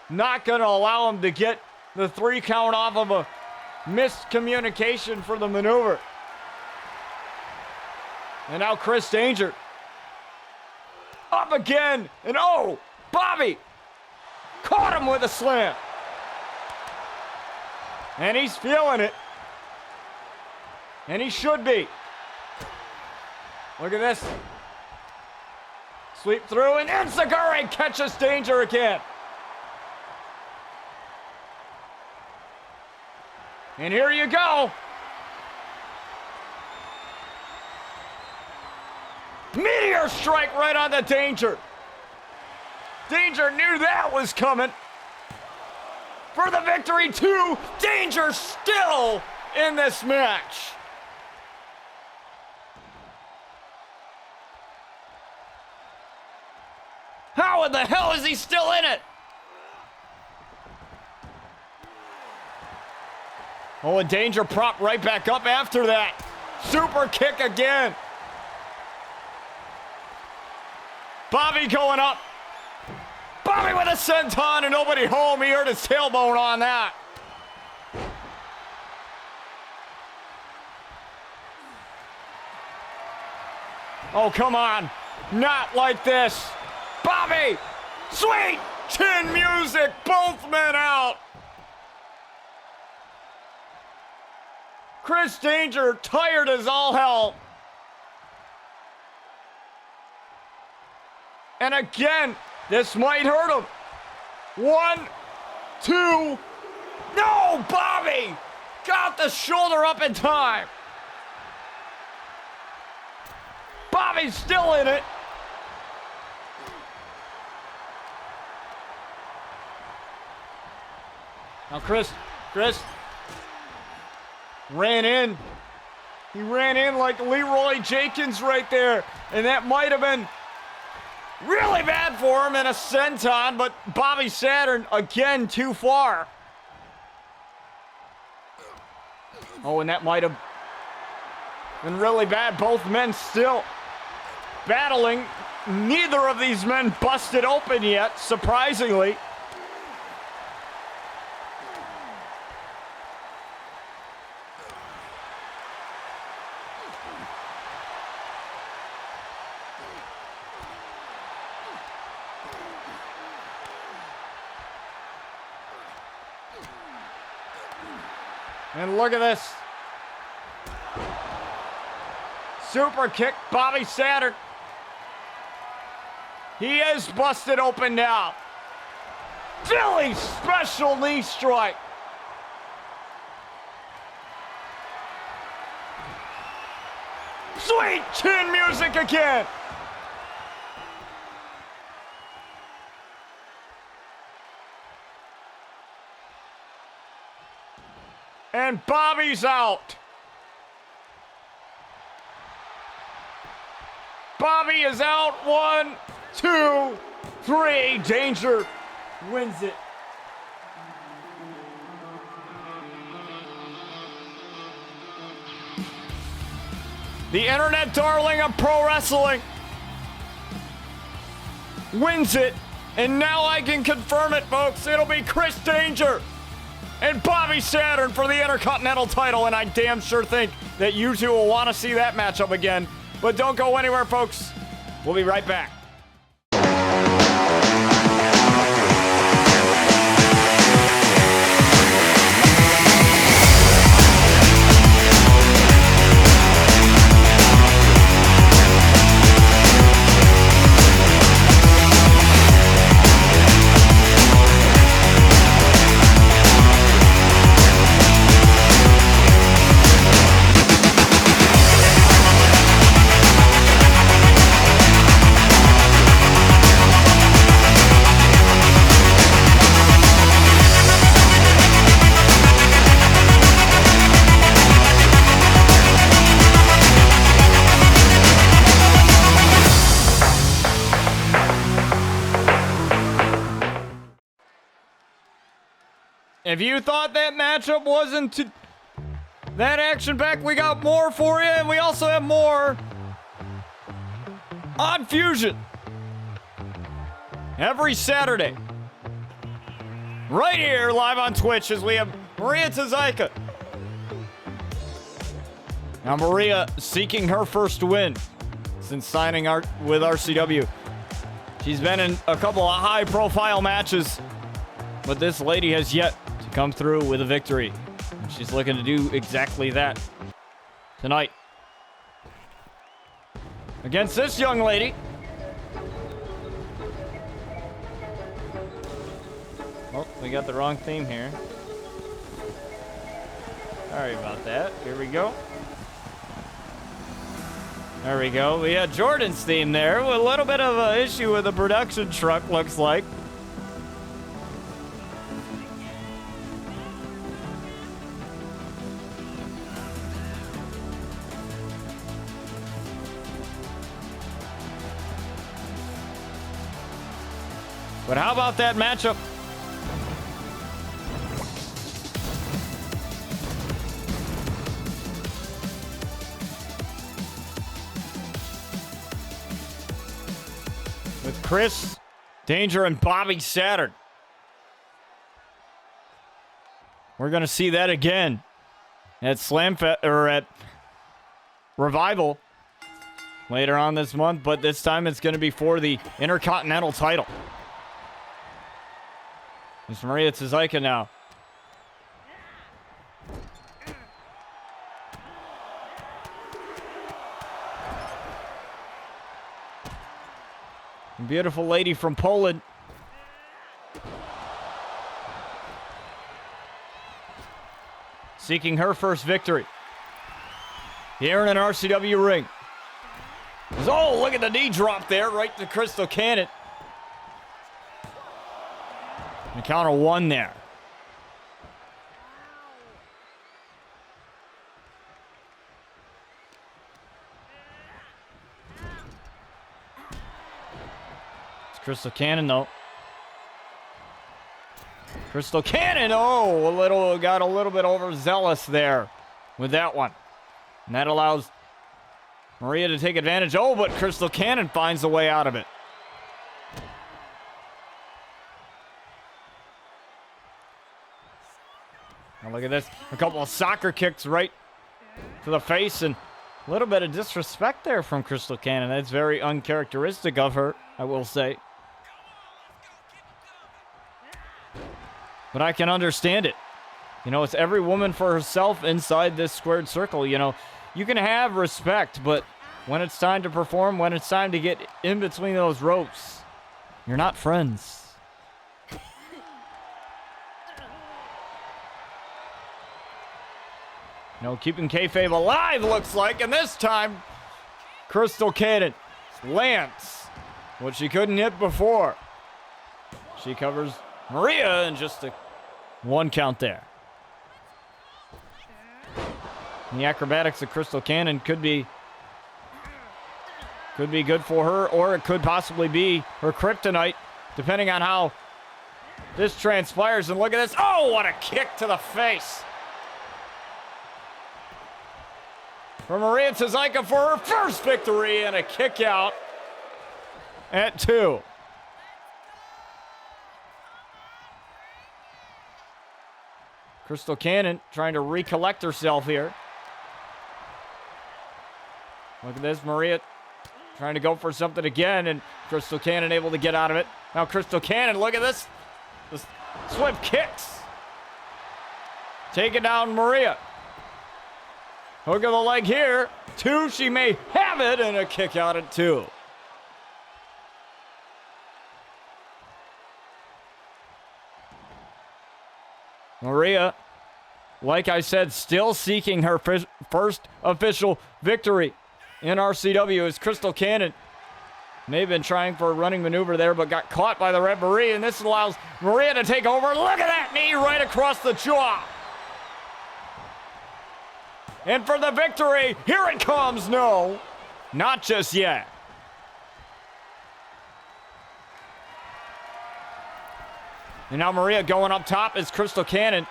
Not going to allow him to get the 3 count off of a miscommunication for the maneuver. And now Chris Danger. Up again. And oh, Bobby caught him with a slam. And he's feeling it. And he should be. Look at this. Sweep through, and Enziguri catches Danger again. And here you go. Meteor strike right on the Danger. Danger knew that was coming. For the victory, too. Danger still in this match. How in the hell is he still in it? Oh, and Danger propped right back up after that. Super kick again. Bobby going up. Bobby with a senton and nobody home. He hurt his tailbone on that. Oh, come on. Not like this. Bobby! Sweet chin music. Both men out. Chris Danger tired as all hell. And again, this might hurt him. 1, 2. No, Bobby! Got the shoulder up in time. Bobby's still in it. Now Chris ran in. He ran in like Leroy Jenkins right there. And that might have been really bad for him in a senton, but Bobby Saturn, again, too far. Oh, and that might have been really bad. Both men still battling. Neither of these men busted open yet, surprisingly. And look at this. Super kick, Bobby Saturn. He is busted open now. Philly special knee strike. Sweet chin music again. And Bobby's out. Bobby is out. 1, 2, 3. Danger wins it. The internet darling of pro wrestling wins it. And now I can confirm it, folks. It'll be Chris Danger and Bobby Saturn for the Intercontinental title, and I damn sure think that you two will want to see that matchup again. But don't go anywhere, folks. We'll be right back. If you thought that matchup wasn't that action-packed, we got more for you, and we also have more on Fusion every Saturday. Right here, live on Twitch, as we have Maria Czajka. Now, Maria seeking her first win since signing with RCW. She's been in a couple of high-profile matches, but this lady has yet to come through with a victory. And she's looking to do exactly that tonight against this young lady. Oh, we got the wrong theme here. Sorry about that. Here we go. There we go. We had Jordan's theme there. A little bit of an issue with the production truck, looks like. But how about that matchup? With Chris Danger and Bobby Saturn. We're going to see that again at Slamfest or at Revival later on this month, but this time it's going to be for the Intercontinental title. It's Maria Czajka now. A beautiful lady from Poland. Seeking her first victory here in an RCW ring. Oh, look at the knee drop there, right to Crystal Cannon. And counter one there. It's Crystal Cannon, though. Crystal Cannon, oh, got a little bit overzealous there with that one. And that allows Maria to take advantage. Oh, but Crystal Cannon finds a way out of it. Now look at this. A couple of soccer kicks right to the face, and a little bit of disrespect there from Crystal Cannon. That's very uncharacteristic of her, I will say. But I can understand it. You know, it's every woman for herself inside this squared circle. You know, you can have respect, but when it's time to perform, when it's time to get in between those ropes, you're not friends. No, keeping kayfabe alive, looks like. And this time, Crystal Cannon lands what she couldn't hit before. She covers Maria in just a one count there. And the acrobatics of Crystal Cannon could be good for her, or it could possibly be her kryptonite, depending on how this transpires. And look at this. Oh, what a kick to the face. For Maria Czajka for her first victory and a kick out at 2. Crystal Cannon trying to recollect herself here. Look at this, Maria trying to go for something again, and Crystal Cannon able to get out of it. Now Crystal Cannon, look at this. The swift kicks. Taking down Maria. Hook of the leg here. 2, she may have it, and a kick out at 2. Maria, like I said, still seeking her first official victory in RCW as Crystal Cannon may have been trying for a running maneuver there, but got caught by the referee, and this allows Maria to take over. Look at that knee right across the jaw. And for the victory, here it comes. No, not just yet. And now Maria going up top is Crystal Cannon.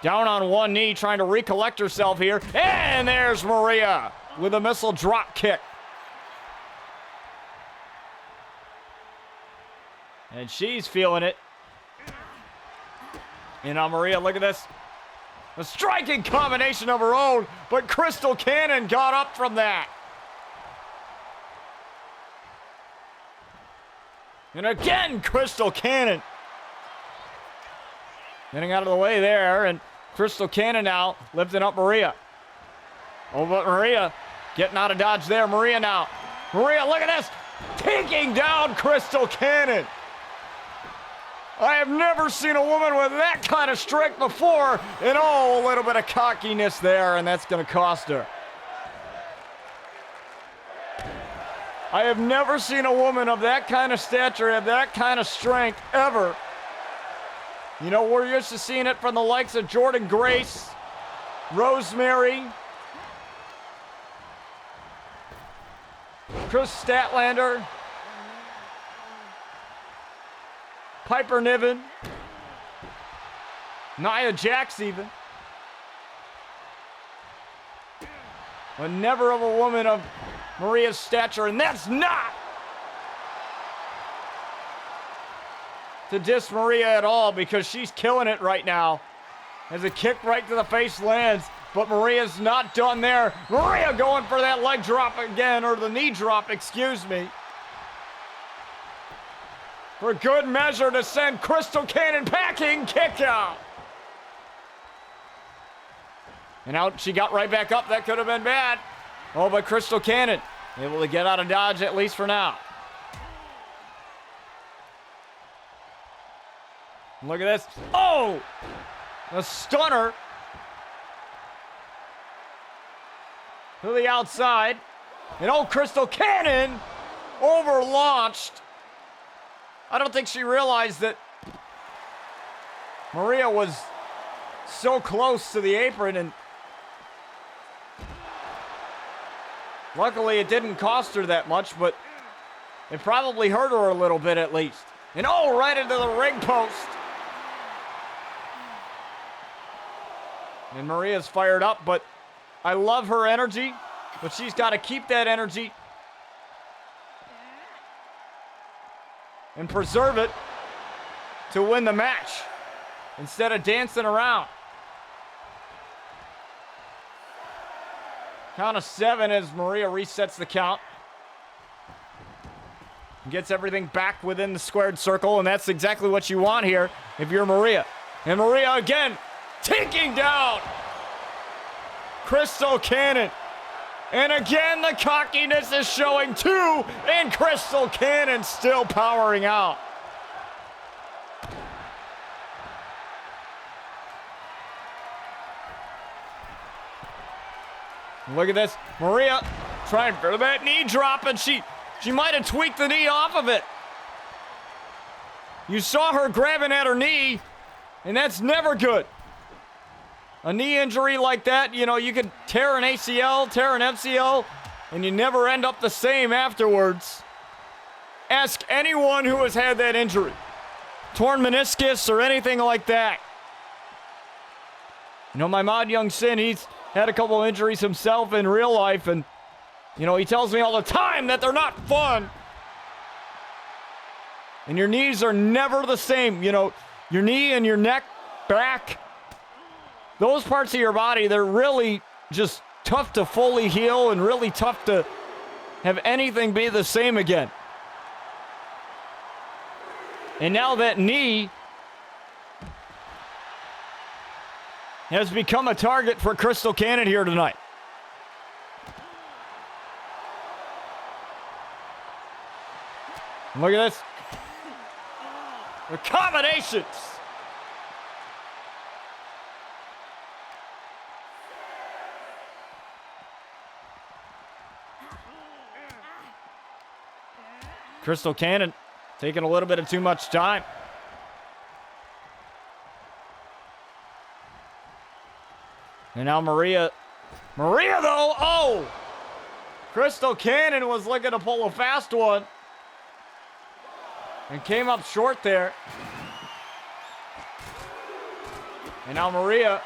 Down on one knee, trying to recollect herself here. And there's Maria with a missile drop kick. And she's feeling it. And now Maria, look at this. A striking combination of her own, but Crystal Cannon got up from that. And again, Crystal Cannon. Getting out of the way there, and Crystal Cannon now lifting up Maria. Oh, but Maria getting out of dodge there. Maria now. Maria, look at this. Taking down Crystal Cannon. I have never seen a woman with that kind of strength before. And oh, a little bit of cockiness there, and that's going to cost her. I have never seen a woman of that kind of stature have that kind of strength ever. You know, we're used to seeing it from the likes of Jordan Grace, Rosemary, Chris Statlander, Piper Niven, Nia Jax even. But never of a woman of Maria's stature, and that's not to diss Maria at all, because she's killing it right now. As a kick right to the face lands, but Maria's not done there. Maria going for that leg drop again, or the knee drop, excuse me. For good measure to send Crystal Cannon packing, kick out. And out she got right back up. That could have been bad. Oh, but Crystal Cannon able to get out of dodge, at least for now. Look at this. Oh! A stunner to the outside. And oh, Crystal Cannon overlaunched. I don't think she realized that Maria was so close to the apron, and luckily it didn't cost her that much, but it probably hurt her a little bit at least. And oh, right into the ring post. And Maria's fired up, but I love her energy, but she's got to keep that energy and preserve it to win the match instead of dancing around. Count of 7 as Maria resets the count. Gets everything back within the squared circle, and that's exactly what you want here if you're Maria. And Maria again taking down Crystal Cannon. And again, the cockiness is showing too, and Crystal Cannon still powering out. Look at this. Maria trying for that knee drop, and she might have tweaked the knee off of it. You saw her grabbing at her knee, and that's never good. A knee injury like that, you know, you could tear an ACL, tear an MCL, and you never end up the same afterwards. Ask anyone who has had that injury. Torn meniscus or anything like that. You know, my mod Young Sin, he's had a couple injuries himself in real life, and, you know, he tells me all the time that they're not fun. And your knees are never the same. You know, your knee and your neck, back, those parts of your body, they're really just tough to fully heal and really tough to have anything be the same again. And now that knee has become a target for Crystal Cannon here tonight. Look at this. The combinations. Crystal Cannon taking a little bit of too much time. And now Maria though, oh! Crystal Cannon was looking to pull a fast one. And came up short there. And now Maria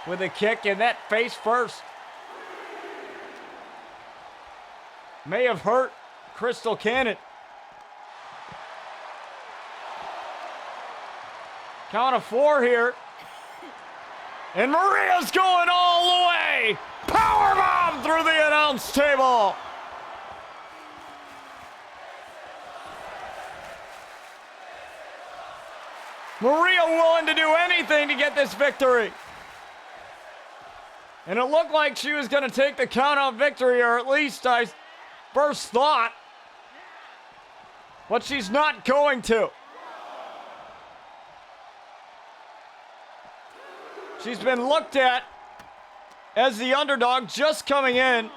with a kick and that face first. May have hurt Crystal Cannon. Count of 4 here. And Maria's going all the way. Powerbomb through the announce table. Maria willing to do anything to get this victory. And it looked like she was going to take the count-out victory, or at least I first thought. But she's not going to. She's been looked at as the underdog just coming in.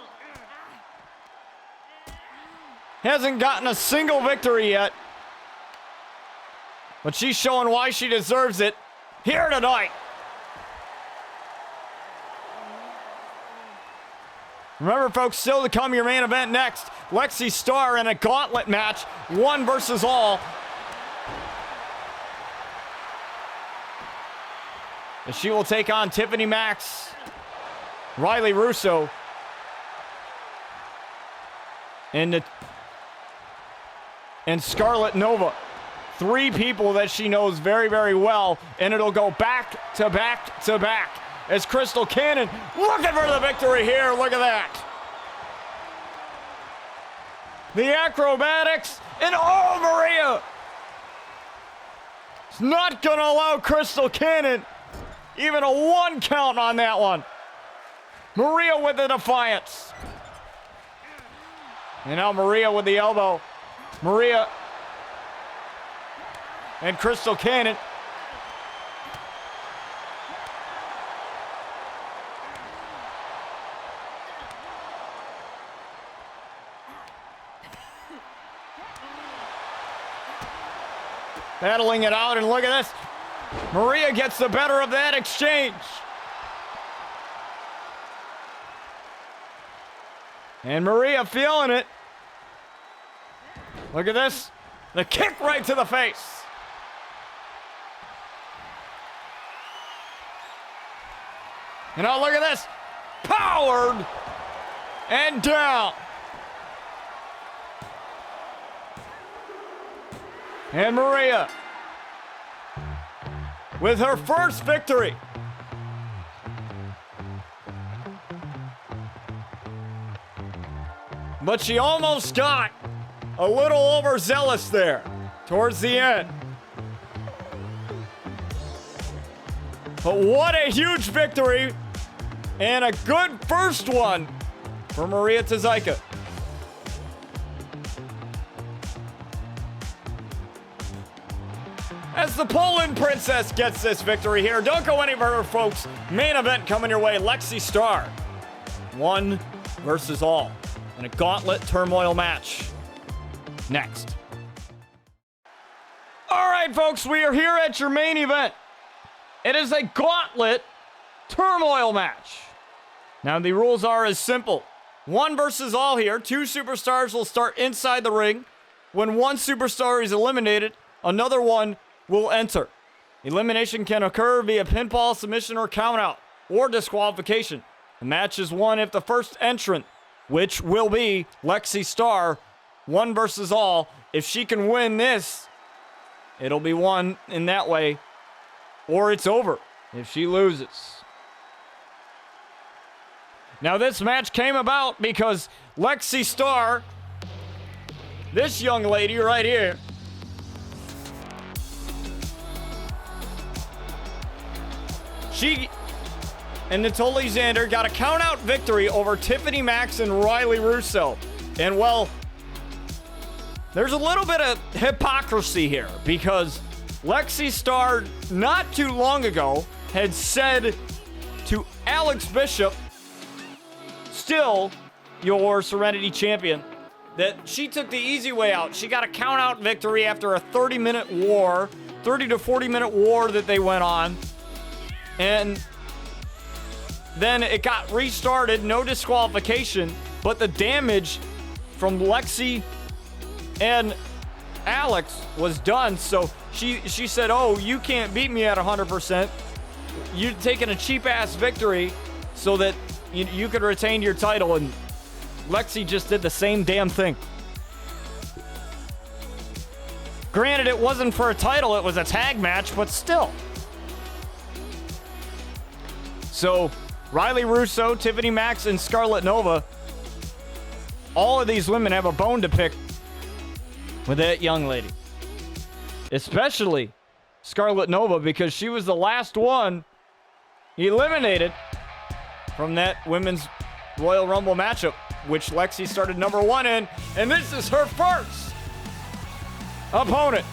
Hasn't gotten a single victory yet. But she's showing why she deserves it here tonight. Remember, folks, still to come your main event next. Lexii Star in a gauntlet match, 1 versus all. And she will take on Tiffany Max, Riley Russo, and Scarlet Nova. 3 people that she knows very, very well, and it'll go back to back to back as Crystal Cannon looking for the victory here. Look at that. The acrobatics, and oh, Maria is not going to allow Crystal Cannon even a 1 count on that one. Maria with the defiance. And now Maria with the elbow. Maria and Crystal Cannon. Battling it out, and look at this. Maria gets the better of that exchange. And Maria feeling it. Look at this. The kick right to the face. And now look at this. Powered and down. And Maria with her first victory. But she almost got a little overzealous there towards the end. But what a huge victory and a good first one for Maria Czajka. As the Poland Princess gets this victory here. Don't go any further, folks. Main event coming your way. Lexii Star. 1 versus all in a gauntlet turmoil match. Next. All right, folks. We are here at your main event. It is a gauntlet turmoil match. Now, the rules are as simple. 1 versus all here. 2 superstars will start inside the ring. When 1 superstar is eliminated, another one will enter. Elimination can occur via pinfall, submission, or countout, or disqualification. The match is won if the first entrant, which will be Lexii Star, 1 versus all. If she can win this, it'll be won in that way, or it's over if she loses. Now, this match came about because Lexii Star, this young lady right here, she and Natalie Xander got a count-out victory over Tiffany Max and Riley Russo. And, well, there's a little bit of hypocrisy here because Lexii Star, not too long ago, had said to Alex Bishop, still your Serenity champion, that she took the easy way out. She got a count-out victory after a 30-minute war, 30 to 40-minute war that they went on. And then it got restarted, no disqualification, but the damage from Lexii and Alex was done, so she said, oh, you can't beat me at 100%. You're taking a cheap-ass victory so that you could retain your title, and Lexii just did the same damn thing. Granted, it wasn't for a title, it was a tag match, but still. So, Riley Russo, Tiffany Max, and Scarlet Nova, all of these women have a bone to pick with that young lady. Especially Scarlet Nova, because she was the last one eliminated from that Women's Royal Rumble matchup, which Lexii started number 1 in, and this is her first opponent.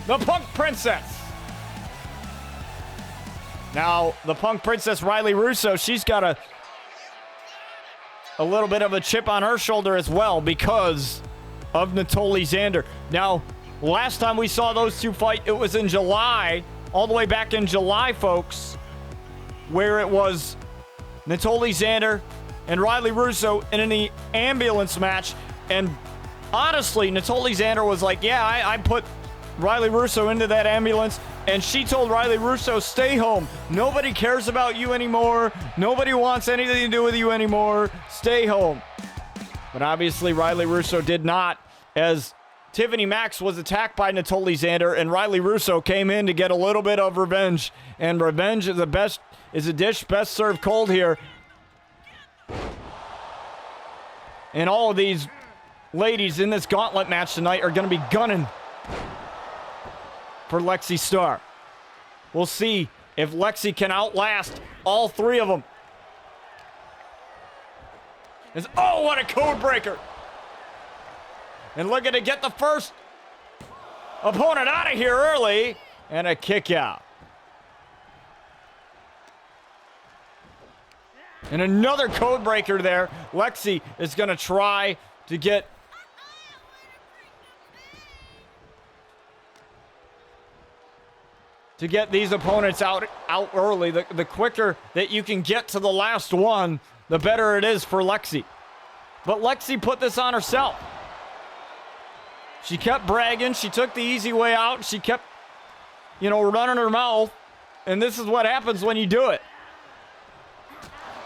The Punk Princess. Now, the Punk Princess, Riley Russo, she's got a little bit of a chip on her shoulder as well because of Natoli Xander. Now, last time we saw those two fight, it was in July, all the way back in July, folks, where it was Natoli Xander and Riley Russo in an ambulance match. And honestly, Natoli Xander was like, yeah, I put Riley Russo into that ambulance, and she told Riley Russo, stay home. Nobody cares about you anymore. Nobody wants anything to do with you anymore. Stay home. But obviously, Riley Russo did not, as Tiffany Max was attacked by Natoli Xander, and Riley Russo came in to get a little bit of revenge. And revenge is a dish best served cold here. And all of these ladies in this gauntlet match tonight are going to be gunning for Lexii Star. We'll see if Lexii can outlast all three of them. Oh, what a code breaker. And looking to get the first opponent out of here early. And a kick out. And another code breaker there. Lexii is going to try to get these opponents out early. The quicker that you can get to the last one, the better it is for Lexii. But Lexii put this on herself. She kept bragging. She took the easy way out. She kept, running her mouth. And this is what happens when you do it.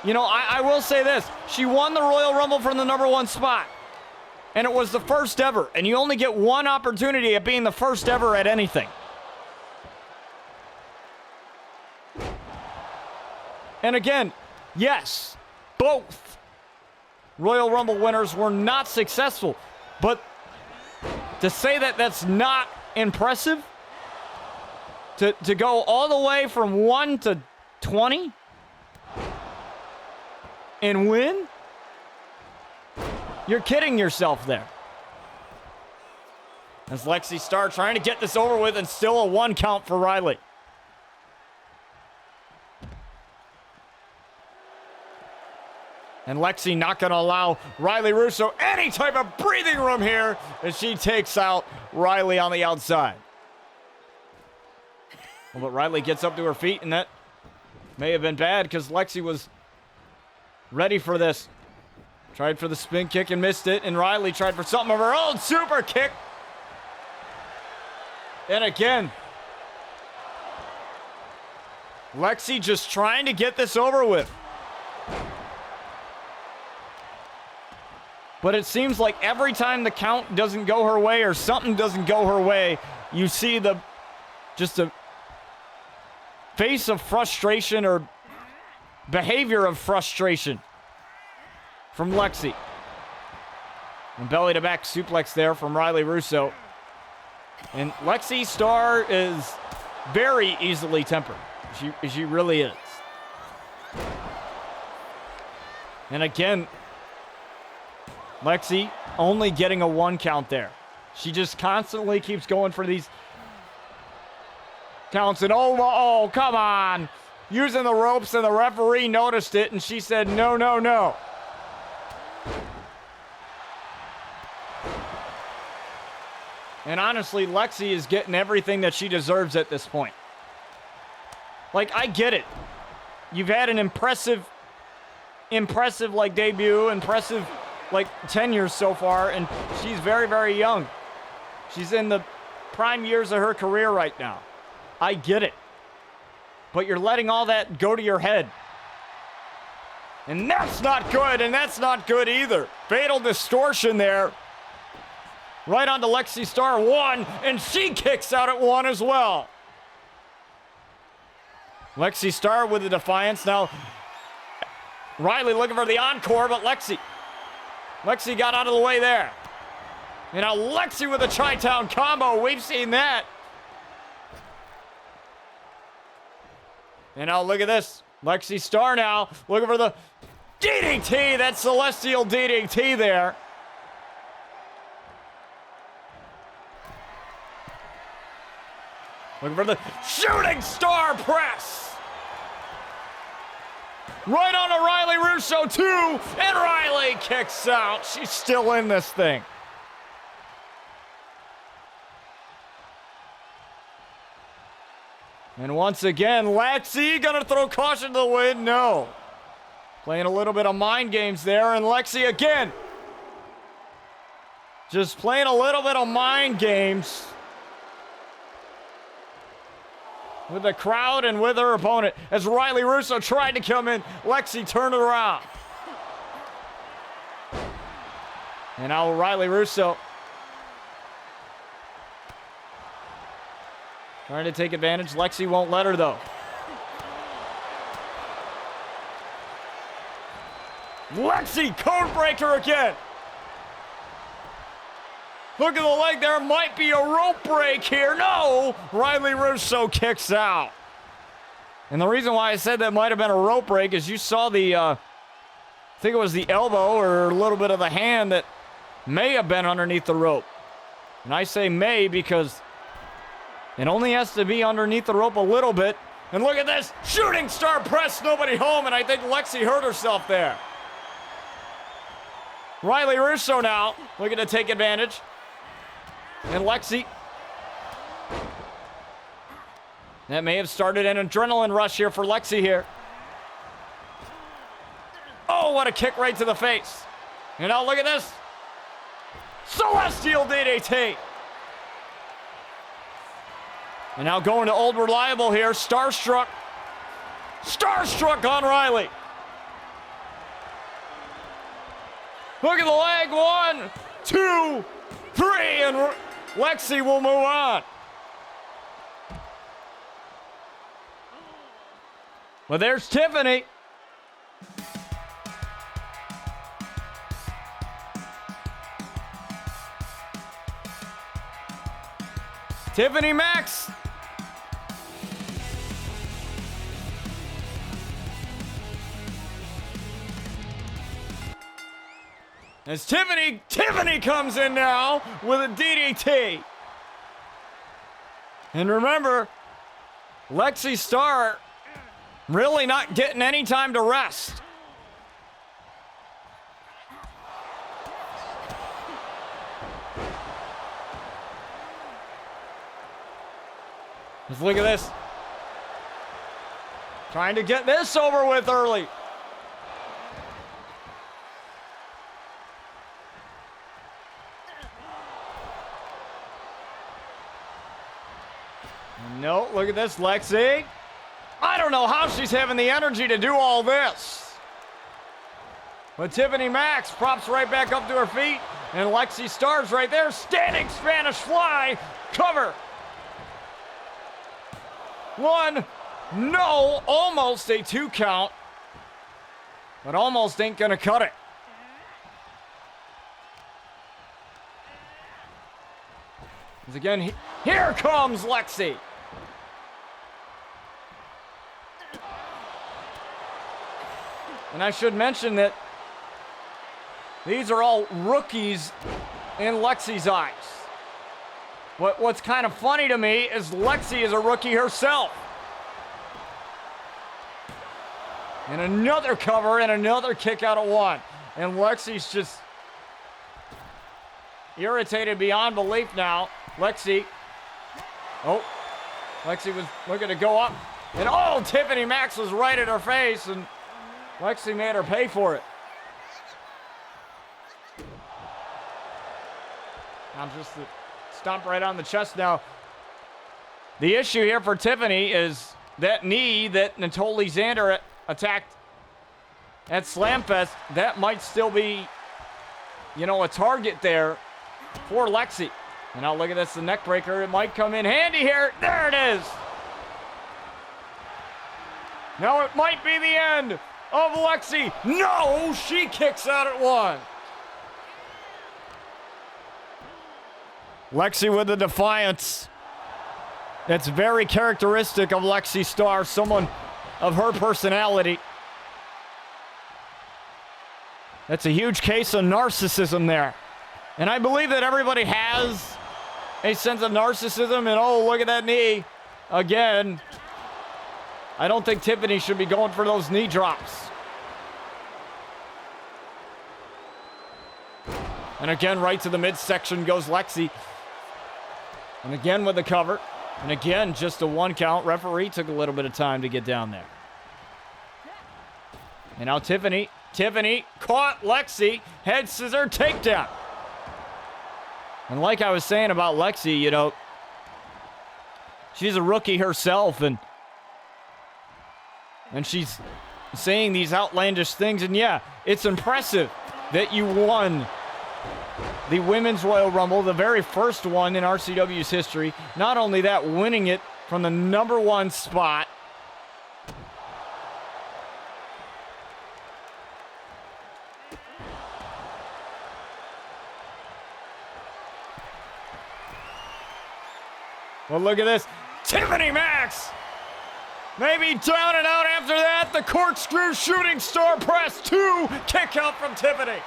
I will say this. She won the Royal Rumble from the number 1 spot. And it was the first ever. And you only get one opportunity at being the first ever at anything. And again, yes, both Royal Rumble winners were not successful. But to say that that's not impressive, to go all the way from 1 to 20 and win, you're kidding yourself there. As Lexii Star trying to get this over with, and still a 1 count for Riley. And Lexii not going to allow Riley Russo any type of breathing room here as she takes out Riley on the outside. Well, but Riley gets up to her feet, and that may have been bad because Lexii was ready for this. Tried for the spin kick and missed it, and Riley tried for something of her own. Super kick. And again, Lexii just trying to get this over with. But it seems like every time the count doesn't go her way or something doesn't go her way, you see just a face of frustration or behavior of frustration from Lexii. And belly to back suplex there from Riley Russo. And Lexii Star is very easily tempered. She really is. And again, Lexii only getting a 1 count there. She just constantly keeps going for these counts. And oh, come on. Using the ropes, and the referee noticed it, and she said, no, no, no. And honestly, Lexii is getting everything that she deserves at this point. Like, I get it. You've had an impressive debut, impressive like 10 years so far, and she's very, very young. She's in the prime years of her career right now. I get it. But you're letting all that go to your head. And that's not good, and that's not good either. Fatal distortion there. Right onto Lexii Star, 1, and she kicks out at 1 as well. Lexii Star with the defiance. Now, Riley looking for the encore, but Lexii got out of the way there. And now Lexii with a Chi-Town combo. We've seen that. And now look at this. Lexii Star now looking for the DDT. That celestial DDT there. Looking for the shooting star press. Right on to Riley Russo, 2. And Riley kicks out. She's still in this thing. And once again, Lexii gonna throw caution to the wind. No. Playing a little bit of mind games there. And Lexii again. Just playing a little bit of mind games with the crowd and with her opponent. As Riley Russo tried to come in, Lexii turned it around. And now Riley Russo trying to take advantage. Lexii won't let her, though. Lexii, code breaker again. Look at the leg. There might be a rope break here. No! Riley Russo kicks out. And the reason why I said that might have been a rope break is you saw the, I think it was the elbow or a little bit of the hand that may have been underneath the rope. And I say may because it only has to be underneath the rope a little bit. And look at this. Shooting star press. Nobody home. And I think Lexii hurt herself there. Riley Russo now looking to take advantage. And Lexii. That may have started an adrenaline rush here for Lexii here. Oh, what a kick right to the face. And now look at this. Celestial DDT. And now going to old reliable here. Starstruck. Starstruck on Riley. Look at the leg. 1, 2, 3. And Lexii will move on. Well, there's Tiffany. Tiffany Max. As Tiffany comes in now with a DDT. And remember, Lexii Star really not getting any time to rest. Just look at this. Trying to get this over with early. No, look at this, Lexii. I don't know how she's having the energy to do all this. But Tiffany Max props right back up to her feet. And Lexii Star's right there. Standing Spanish fly. Cover. 1. No. Almost a 2 count. But almost ain't gonna cut it. As again, here comes Lexii. And I should mention that these are all rookies in Lexii's eyes. What's kind of funny to me is Lexii is a rookie herself. And another cover and another kick out of 1. And Lexii's just irritated beyond belief now. Lexii. Oh, Lexii was looking to go up. And oh, Tiffany Max was right at her face. And Lexii made her pay for it. I'm just stomp right on the chest now. The issue here for Tiffany is that knee that Natoli Xander attacked at Slamfest. That might still be, you know, a target there for Lexii. And now look at this, the neck breaker. It might come in handy here. There it is. Now it might be the end of Lexii. No, she kicks out at 1. Lexii with the defiance. That's very characteristic of Lexii Star, someone of her personality. That's a huge case of narcissism there. And I believe that everybody has a sense of narcissism, and oh, look at that knee. Again, I don't think Tiffany should be going for those knee drops. And again, right to the midsection goes Lexii. And again with the cover. And again, just a 1 count. Referee took a little bit of time to get down there. And now Tiffany caught Lexii. Head scissor takedown. And like I was saying about Lexii, you know, she's a rookie herself, and she's saying these outlandish things. And yeah, it's impressive that you won the Women's Royal Rumble, the very first one in RCW's history. Not only that, winning it from the #1 spot. Well, look at this. Tiffany Max! Maybe down and out after that. The corkscrew shooting star press 2. Kick out from Tiffany.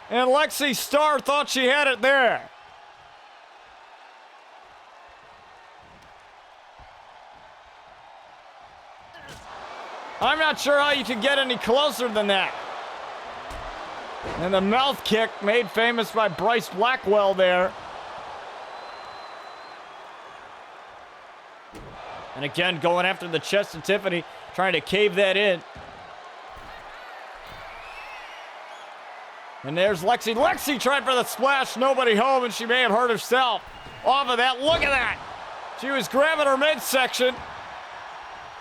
And Lexii Star thought she had it there. I'm not sure how you can get any closer than that. And the mouth kick made famous by Bryce Blackwell there. And again, going after the chest of Tiffany, trying to cave that in. And there's Lexii. Lexii tried for the splash. Nobody home, and she may have hurt herself off of that. Look at that. She was grabbing her midsection,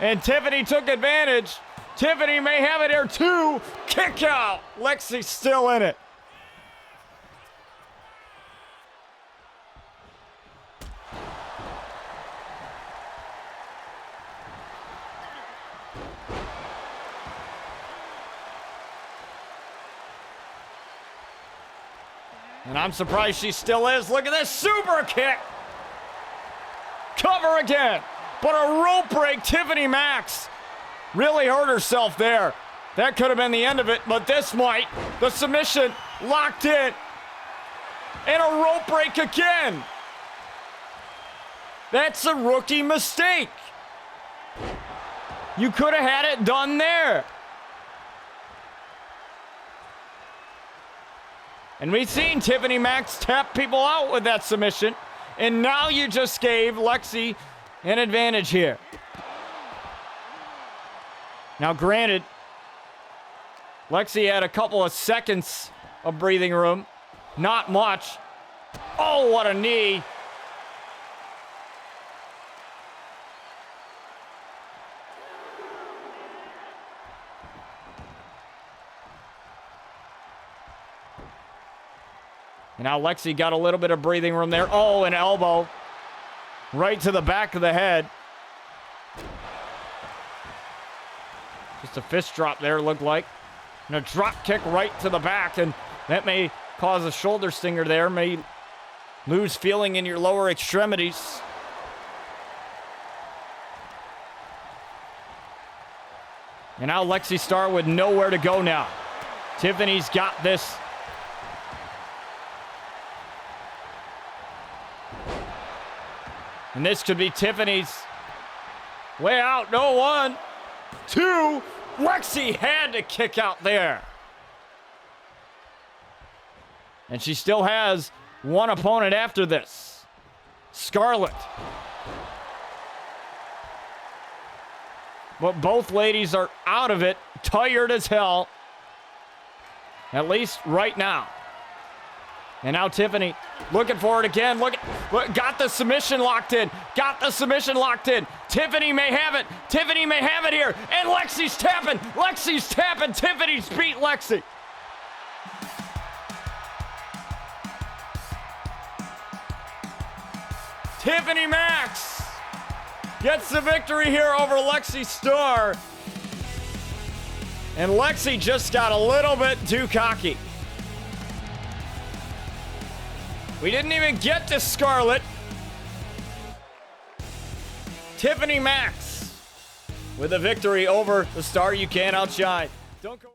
and Tiffany took advantage. Tiffany may have it here too. Kick out. Lexi's still in it. And I'm surprised she still is. Look at this super kick. Cover again. But a rope break. Tiffany Max really hurt herself there. That could have been the end of it, but this might. The submission locked in. And a rope break again. That's a rookie mistake. You could have had it done there. And we've seen Tiffany Max tap people out with that submission. And now you just gave Lexii an advantage here. Now, granted, Lexii had a couple of seconds of breathing room. Not much. Oh, what a knee. And now Lexii got a little bit of breathing room there. Oh, an elbow. Right to the back of the head. Just a fist drop there, it looked like. And a drop kick right to the back. And that may cause a shoulder stinger there. May lose feeling in your lower extremities. And now Lexii Star with nowhere to go now. Tiffany's got this. And this could be Tiffany's way out. No, 1, 2. Lexii had to kick out there. And she still has one opponent after this. Scarlet. But both ladies are out of it, tired as hell. At least right now. And now Tiffany looking for it again. Look, got the submission locked in. Got the submission locked in. Tiffany may have it. Tiffany may have it here. And Lexi's tapping. Lexi's tapping. Tiffany's beat Lexii. Tiffany Max gets the victory here over Lexii Star. And Lexii just got a little bit too cocky. We didn't even get to Scarlet. Tiffany Max with a victory over the Star you can't outshine. Don't go